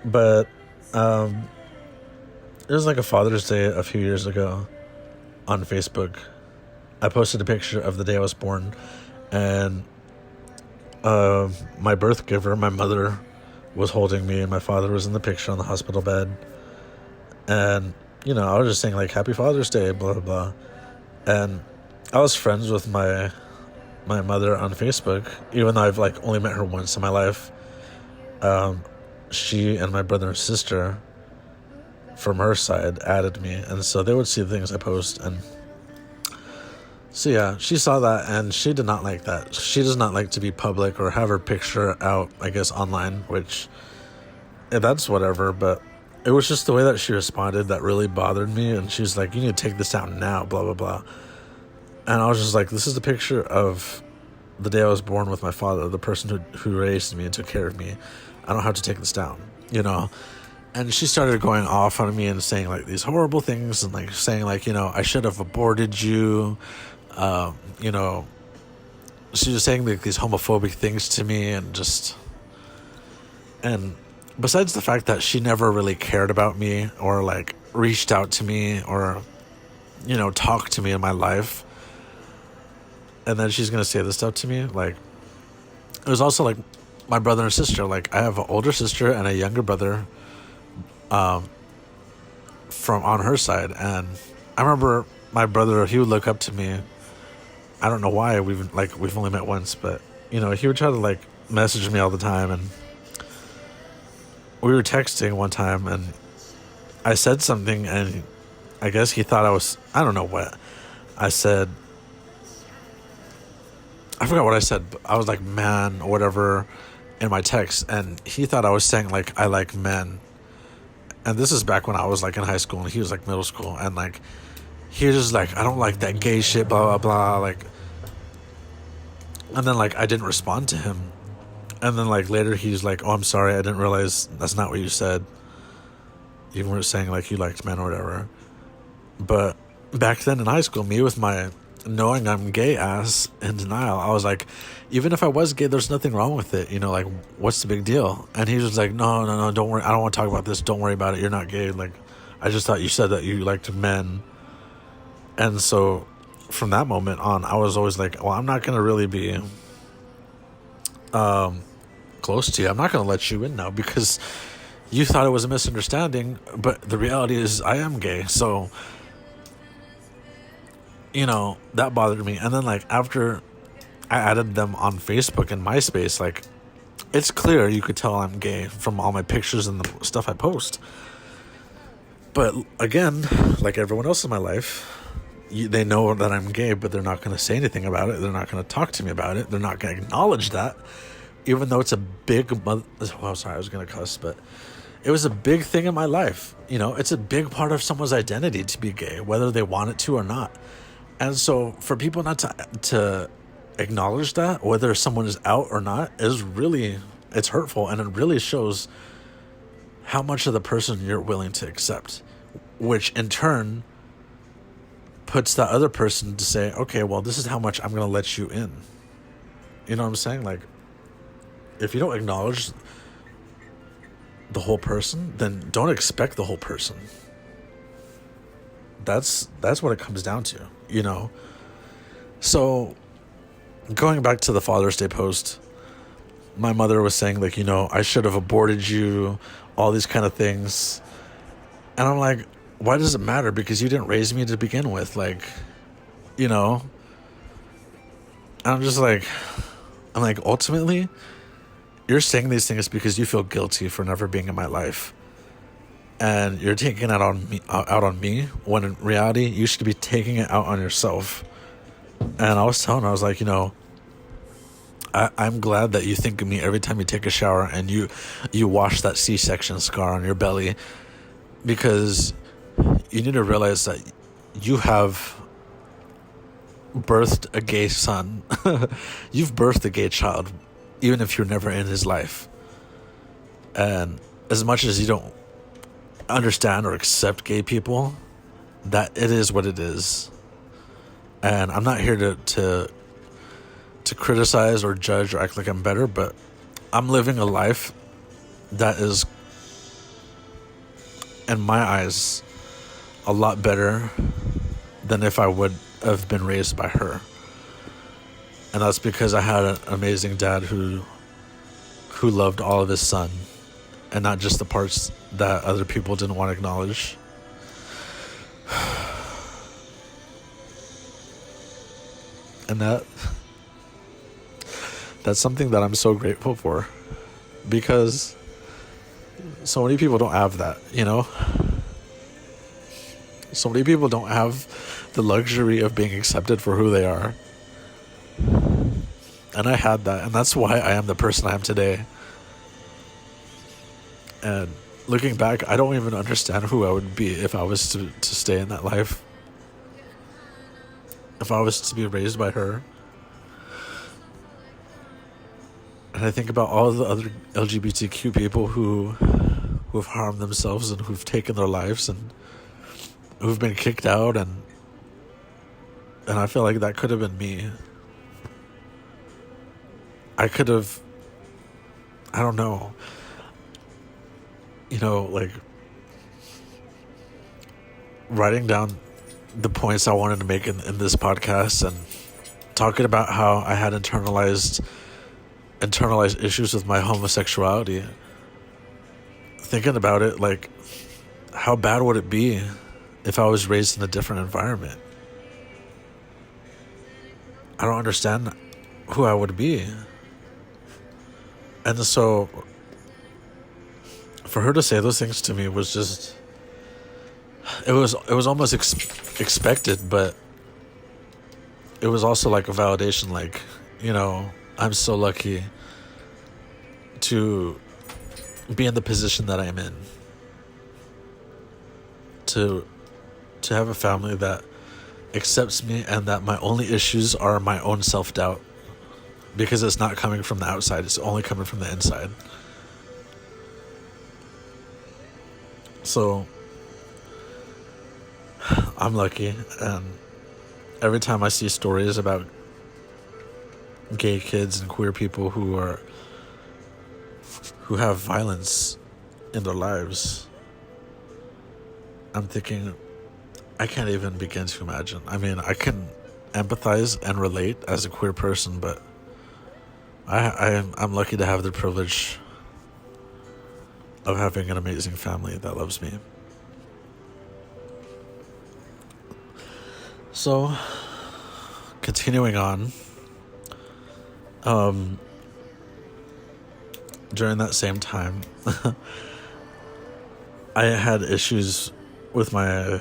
But it was like a Father's Day a few years ago on Facebook. I posted a picture of the day I was born, and my birth giver, my mother, was holding me, and my father was in the picture on the hospital bed. And, you know, I was just saying like, Happy Father's Day, blah, blah, blah. And I was friends with my mother on Facebook, even though I've like only met her once in my life. She and my brother and sister from her side added me, and so they would see the things I post. And so yeah, she saw that, and she did not like that. She does not like to be public or have her picture out, I guess, online, which, yeah, that's whatever. But it was just the way that she responded that really bothered me. And she was like, you need to take this down now, blah, blah, blah. And I was just like, this is the picture of the day I was born with my father, the person who raised me and took care of me. I don't have to take this down, you know. And she started going off on me and saying like these horrible things, and like saying like, you know, I should have aborted you, you know, she was saying like these homophobic things to me, and besides the fact that she never really cared about me or like reached out to me or, talked to me in my life, and then she's gonna say this stuff to me, like, it was also like my brother and sister. Like, I have an older sister and a younger brother, from on her side, and I remember my brother, he would look up to me. I don't know why. We've only met once, but he would try to like message me all the time, and we were texting one time, and I said something, and I guess he thought I don't know what I said. I forgot what I said, but I was like, man, or whatever in my text, and he thought I was saying like, I like men. And this is back when I was like in high school and he was like middle school, and like he was just like, I don't like that gay shit, blah blah blah, like. And then like I didn't respond to him, and then like later he's like, oh, I'm sorry, I didn't realize that's not what you said. You weren't saying like you liked men or whatever. But back then in high school, me with my knowing I'm gay ass in denial, I was like, even if I was gay, there's nothing wrong with it, like, what's the big deal? And he was like, no, don't worry, I don't want to talk about this, don't worry about it, you're not gay, like, I just thought you said that you liked men. And so from that moment on, I was always like, well, I'm not gonna really be close to you, I'm not gonna let you in now, because you thought it was a misunderstanding, but the reality is I am gay. So that bothered me. And then like after I added them on Facebook and MySpace, like, it's clear you could tell I'm gay from all my pictures and the stuff I post. But again, like everyone else in my life, they know that I'm gay, but they're not going to say anything about it. They're not going to talk to me about it. They're not going to acknowledge that, even though it's a big sorry, I was going to cuss, but it was a big thing in my life. It's a big part of someone's identity to be gay, whether they want it to or not. And so for people not to acknowledge that, whether someone is out or not, it's hurtful, and it really shows how much of the person you're willing to accept, which in turn puts that other person to say, okay, well, this is how much I'm going to let you in. You know what I'm saying? Like, if you don't acknowledge the whole person, then don't expect the whole person. That's what it comes down to, So going back to the Father's Day post, my mother was saying like, I should have aborted you, all these kind of things. And I'm like, why does it matter? Because you didn't raise me to begin with. Like, I'm like, ultimately, you're saying these things because you feel guilty for never being in my life. And you're taking it out on me, when in reality, you should be taking it out on yourself. And I was telling her, I was like, I'm glad that you think of me every time you take a shower and you wash that C-section scar on your belly, because you need to realize that you have birthed a gay son. You've birthed a gay child, even if you're never in his life. And as much as you don't understand or accept gay people, that it is what it is. And I'm not here to criticize or judge or act like I'm better, but I'm living a life that is, in my eyes, a lot better than if I would have been raised by her. And that's because I had an amazing dad who loved all of his son, and not just the parts that other people didn't want to acknowledge. And that's something that I'm so grateful for, because so many people don't have that, So many people don't have the luxury of being accepted for who they are. And I had that, and that's why I am the person I am today. And looking back, I don't even understand who I would be if I was to stay in that life. If I was to be raised by her. And I think about all the other LGBTQ people who've harmed themselves and who've taken their lives and who've been kicked out, and I feel like that could have been me. I could have, I don't know, like writing down the points I wanted to make in this podcast and talking about how I had internalized issues with my homosexuality. Thinking about it, like, how bad would it be if I was raised in a different environment? I don't understand who I would be. And so for her to say those things to me was just, it was almost expected, but it was also like a validation, like, I'm so lucky to be in the position that I'm in, to have a family that accepts me, and that my only issues are my own self-doubt, because it's not coming from the outside, it's only coming from the inside. So I'm lucky, and every time I see stories about gay kids and queer people who have violence in their lives, I'm thinking, I can't even begin to imagine. I mean, I can empathize and relate as a queer person, but I'm lucky to have the privilege of having an amazing family that loves me. So, continuing on, during that same time, I had issues with my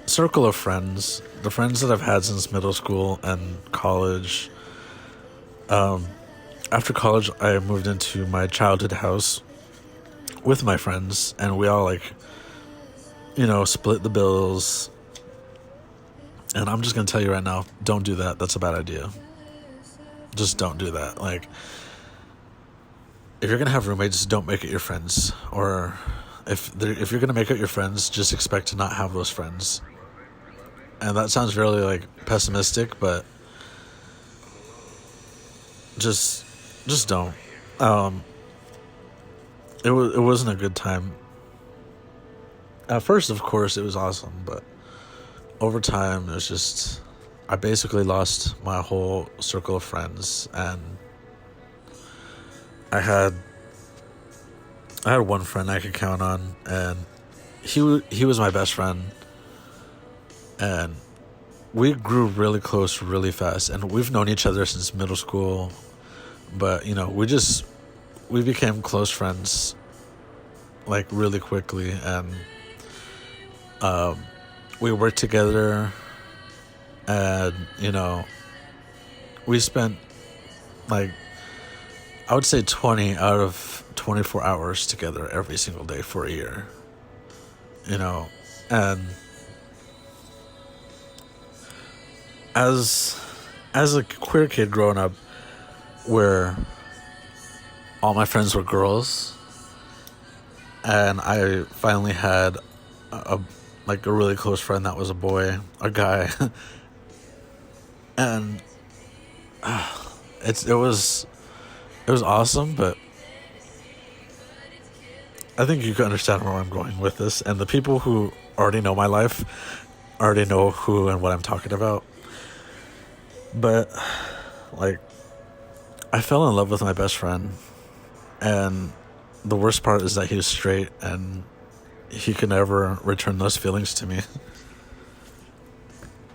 circle of friends, the friends that I've had since middle school and college. After college, I moved into my childhood house with my friends, and we all split the bills. And I'm just going to tell you right now, don't do that. That's a bad idea. Just don't do that. Like, if you're going to have roommates, don't make it your friends. Or if you're going to make it your friends, just expect to not have those friends. And that sounds really pessimistic, but just don't. It wasn't a good time. At first, of course, it was awesome, but over time, it was just, I basically lost my whole circle of friends, and I had one friend I could count on, and he was my best friend, and we grew really close really fast, and we've known each other since middle school, but we became close friends really quickly, and we worked together, and we spent I would say 20 out of 24 hours together every single day for a year, and as a queer kid growing up, where all my friends were girls, and I finally had a really close friend that was a boy, a guy, and it was awesome, but I think you can understand where I'm going with this, and the people who already know my life already know who and what I'm talking about. But I fell in love with my best friend, and the worst part is that he was straight, and he could never return those feelings to me.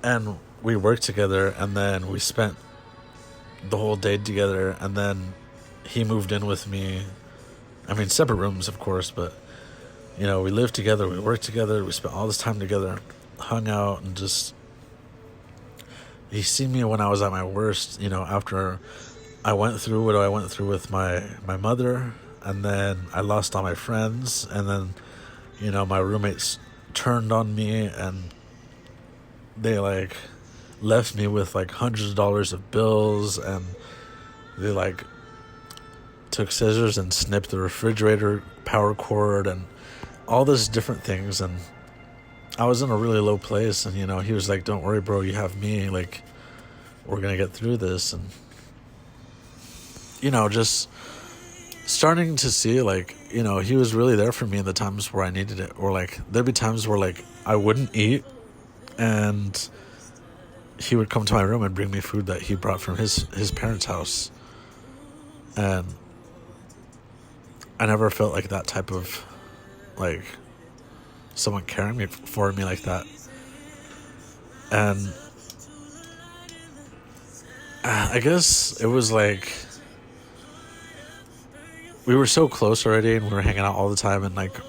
And we worked together, and then we spent the whole day together, and then he moved in with me. I mean, separate rooms, of course, but we lived together, we worked together, we spent all this time together, hung out, and just, he seen me when I was at my worst, after I went through what I went through with my mother, and then I lost all my friends, and then my roommates turned on me, and they left me with hundreds of dollars of bills, and they took scissors and snipped the refrigerator power cord and all these different things, and I was in a really low place, and he was like, "Don't worry, bro, you have me, we're gonna get through this." And just starting to see, like, he was really there for me in the times where I needed it. Or, like, there'd be times where, like, I wouldn't eat, and he would come to my room and bring me food that he brought from his parents' house. And I never felt like that type of, like, someone caring for me like that. And I guess it was like we were so close already, and we were hanging out all the time, and like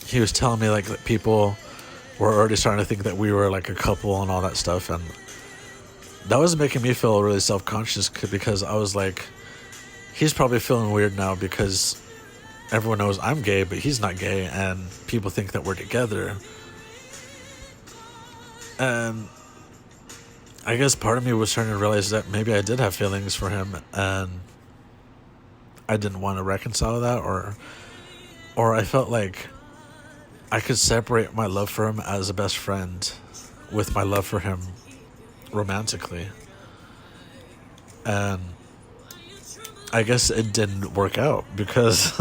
he was telling me like that people were already starting to think that we were like a couple and all that stuff, and that was making me feel really self-conscious because I was like, he's probably feeling weird now because everyone knows I'm gay, but he's not gay, and people think that we're together. And I guess part of me was starting to realize that maybe I did have feelings for him, and I didn't want to reconcile that, or I felt like I could separate my love for him as a best friend with my love for him romantically. And I guess it didn't work out because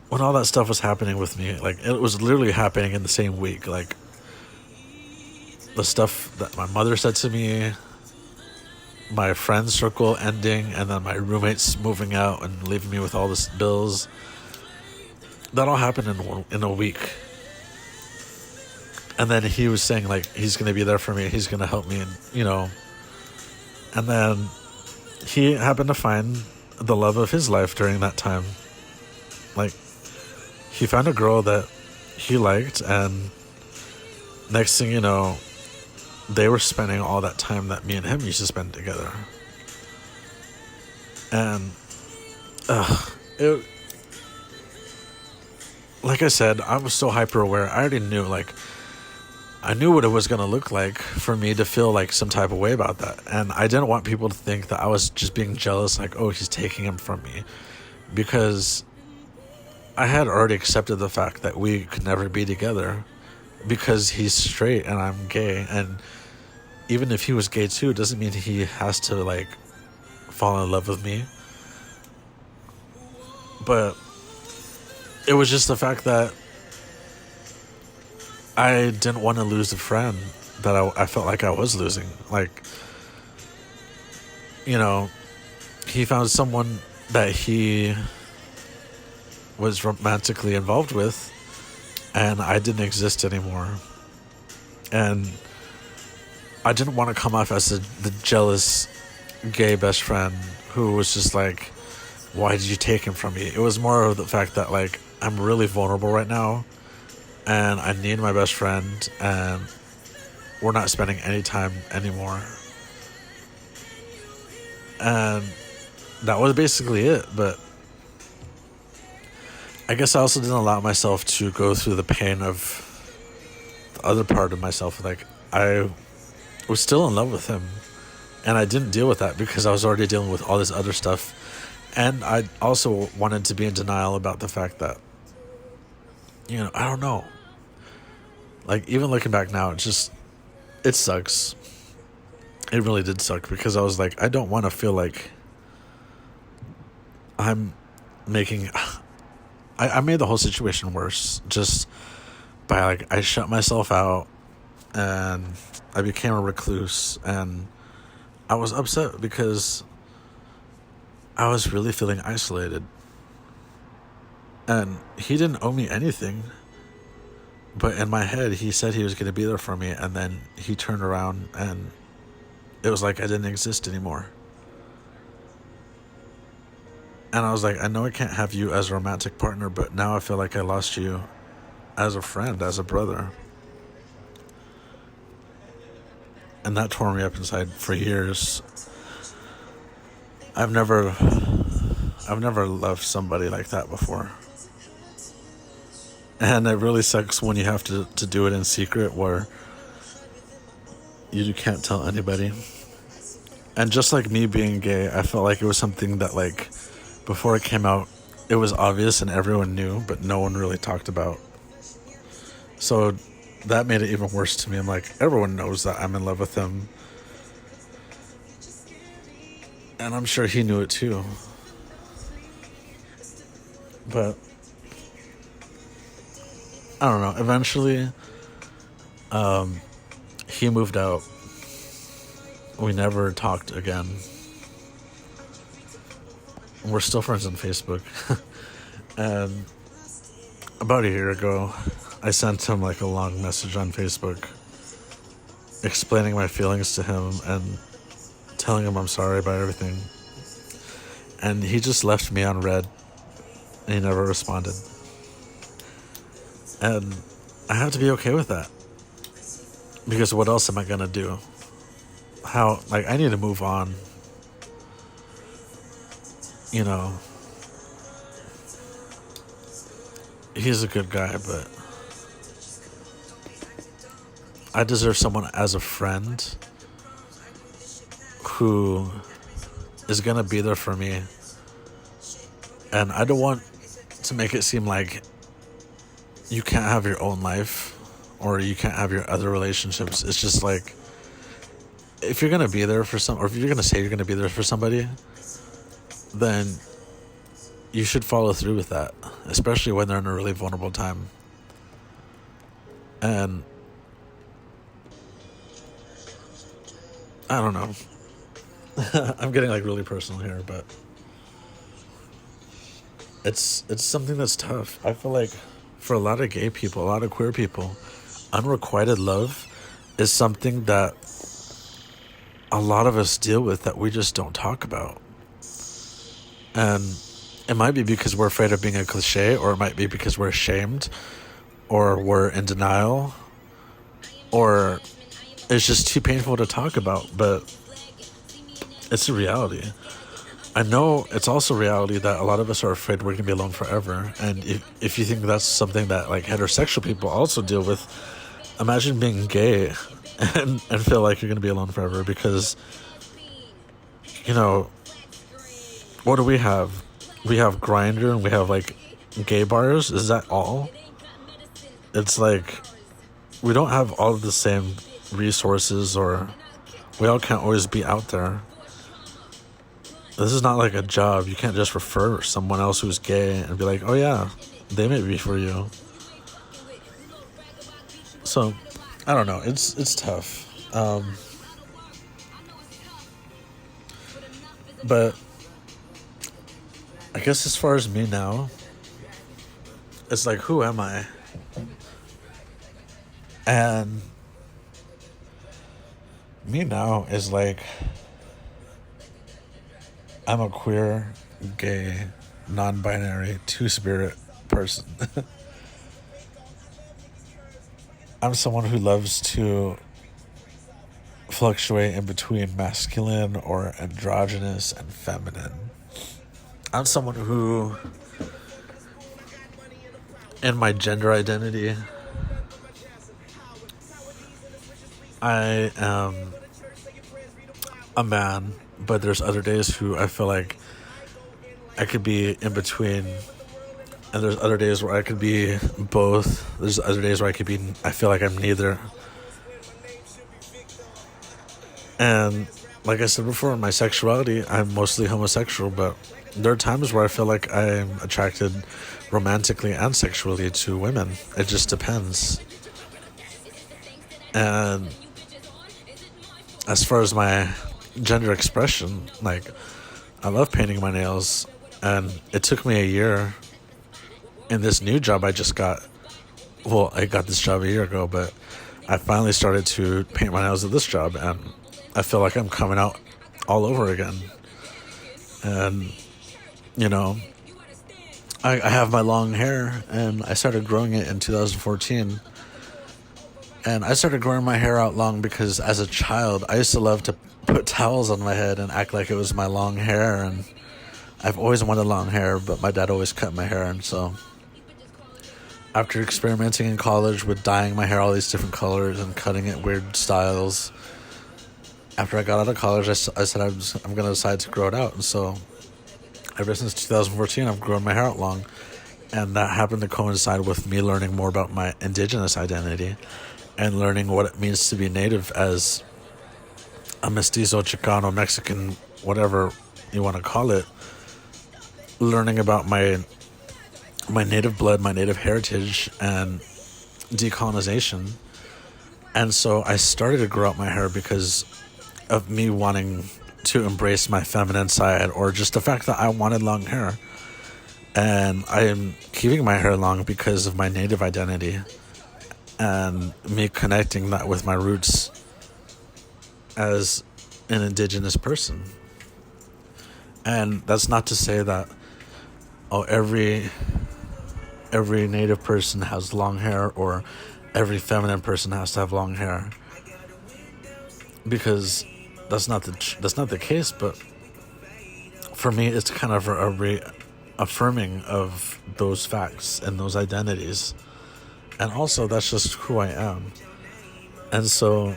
when all that stuff was happening with me, like, it was literally happening in the same week. Like, the stuff that my mother said to me, my friend circle ending, and then my roommates moving out and leaving me with all these bills. That all happened in a week. And then he was saying, like, he's going to be there for me, he's going to help me, and, and then he happened to find the love of his life during that time. Like, he found a girl that he liked, and next thing you know, they were spending all that time that me and him used to spend together. And it, like I said, I was so hyper aware. I already knew, like, I knew what it was going to look like for me to feel like some type of way about that. And I didn't want people to think that I was just being jealous, like, oh, he's taking him from me. Because I had already accepted the fact that we could never be together because he's straight and I'm gay. And even if he was gay too, it doesn't mean he has to, like, fall in love with me. But it was just the fact that I didn't want to lose a friend that I felt like I was losing. Like, he found someone that he was romantically involved with, and I didn't exist anymore. And I didn't want to come off as the jealous gay best friend who was just like, why did you take him from me? It was more of the fact that, like, I'm really vulnerable right now, and I need my best friend, and we're not spending any time anymore. And that was basically it. But I guess I also didn't allow myself to go through the pain of the other part of myself. Like, I was still in love with him, and I didn't deal with that because I was already dealing with all this other stuff. And I also wanted to be in denial about the fact that, I don't know. Like, even looking back now, it sucks. It really did suck because I was like, I don't want to feel like I'm making... I made the whole situation worse just by, like, I shut myself out and I became a recluse, and I was upset because I was really feeling isolated. And he didn't owe me anything, but in my head he said he was going to be there for me, and then he turned around and it was like I didn't exist anymore. And I was like, I know I can't have you as a romantic partner, but now I feel like I lost you as a friend, as a brother. And that tore me up inside for years. I've never loved somebody like that before. And it really sucks when you have to do it in secret, where you can't tell anybody. And just like me being gay, I felt like it was something that, like, before it came out, it was obvious and everyone knew, but no one really talked about. So that made it even worse to me. I'm like, everyone knows that I'm in love with him. And I'm sure he knew it too. But I don't know. Eventually, he moved out. We never talked again. We're still friends on Facebook. And about a year ago, I sent him like a long message on Facebook explaining my feelings to him and telling him I'm sorry about everything. And he just left me on read and he never responded. And I have to be okay with that. Because what else am I gonna do? I need to move on. You know, he's a good guy, but I deserve someone as a friend who is gonna be there for me. And I don't want to make it seem like you can't have your own life or you can't have your other relationships. It's just like, if you're gonna be there for or if you're gonna say you're gonna be there for somebody, then you should follow through with that, especially when they're in a really vulnerable time. And I don't know. I'm getting like really personal here, but it's something that's tough. I feel like for a lot of gay people, a lot of queer people, unrequited love is something that a lot of us deal with that we just don't talk about. And it might be because we're afraid of being a cliche, or it might be because we're ashamed, or we're in denial, or it's just too painful to talk about, but it's a reality. I know it's also reality that a lot of us are afraid we're going to be alone forever. And if you think that's something that like heterosexual people also deal with, imagine being gay and feel like you're going to be alone forever because, you know, what do we have? We have Grindr and we have like gay bars. Is that all? It's like we don't have all of the same resources, or we all can't always be out there. This is not like a job. You can't just refer someone else who's gay and be like, oh yeah, they may be for you. So, I don't know. It's tough. But I guess as far as me now, it's like, who am I? And me now is like, I'm a queer, gay, non-binary, two-spirit person. I'm someone who loves to fluctuate in between masculine or androgynous and feminine. I'm someone who, in my gender identity, I am a man, but there's other days who I feel like I could be in between, and there's other days where I could be both. There's other days where I feel like I'm neither. And like I said before, in my sexuality, I'm mostly homosexual, but there are times where I feel like I'm attracted romantically and sexually to women. It just depends. And as far as my gender expression, like, I love painting my nails, and it took me a year in this new job I just got. Well, I got this job a year ago, but I finally started to paint my nails at this job, and I feel like I'm coming out all over again. And, you know, I have my long hair, and I started growing it in 2014. And I started growing my hair out long because as a child, I used to love to put towels on my head and act like it was my long hair. And I've always wanted long hair, but my dad always cut my hair. And so after experimenting in college with dyeing my hair all these different colors and cutting it weird styles, after I got out of college, I said I'm going to decide to grow it out. And so ever since 2014, I've grown my hair out long. And that happened to coincide with me learning more about my indigenous identity and learning what it means to be native as a mestizo, Chicano, Mexican, whatever you want to call it, learning about my native blood, my native heritage, and decolonization. And so I started to grow out my hair because of me wanting to embrace my feminine side, or just the fact that I wanted long hair. And I am keeping my hair long because of my native identity and me connecting that with my roots as an Indigenous person. And that's not to say that every native person has long hair, or every feminine person has to have long hair, because that's not the case. But for me, it's kind of a reaffirming of those facts and those identities, and also that's just who I am. And so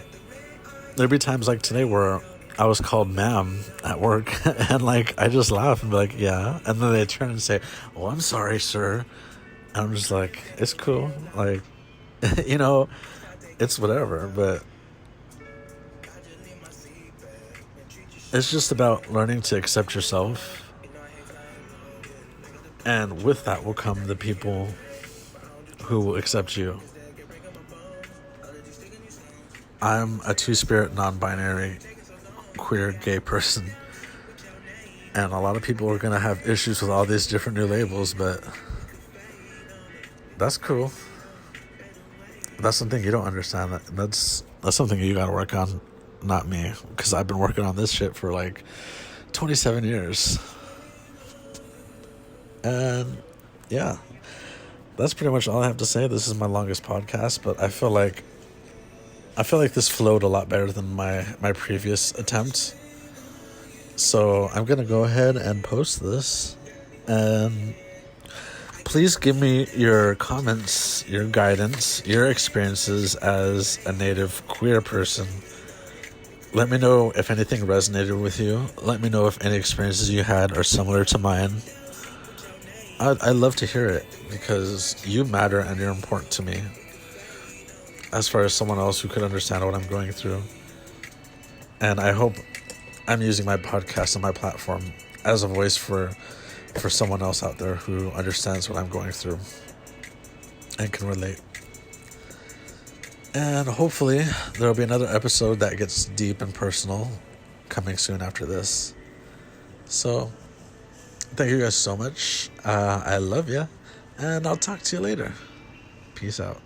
there'd be times like today where I was called ma'am at work, and like I just laugh and be like, yeah, and then they turn and say, "Oh, I'm sorry, sir." And I'm just like, it's cool, like it's whatever. But it's just about learning to accept yourself, and with that will come the people who will accept you. I'm a two-spirit, non-binary, queer, gay person, and a lot of people are gonna have issues with all these different new labels, but that's cool. That's something you don't understand. That's something you gotta work on, not me, because I've been working on this shit for like 27 years. And yeah, that's pretty much all I have to say. This is my longest podcast, but I feel like this flowed a lot better than my previous attempts. So I'm gonna go ahead and post this, and please give me your comments, your guidance, your experiences as a native queer person. Let me know if anything resonated with you. Let me know if any experiences you had are similar to mine. I'd love to hear it, because you matter and you're important to me, as far as someone else who could understand what I'm going through. And I hope I'm using my podcast and my platform as a voice for someone else out there who understands what I'm going through and can relate. And hopefully there'll be another episode that gets deep and personal coming soon after this. So thank you guys so much. I love you, and I'll talk to you later. Peace out.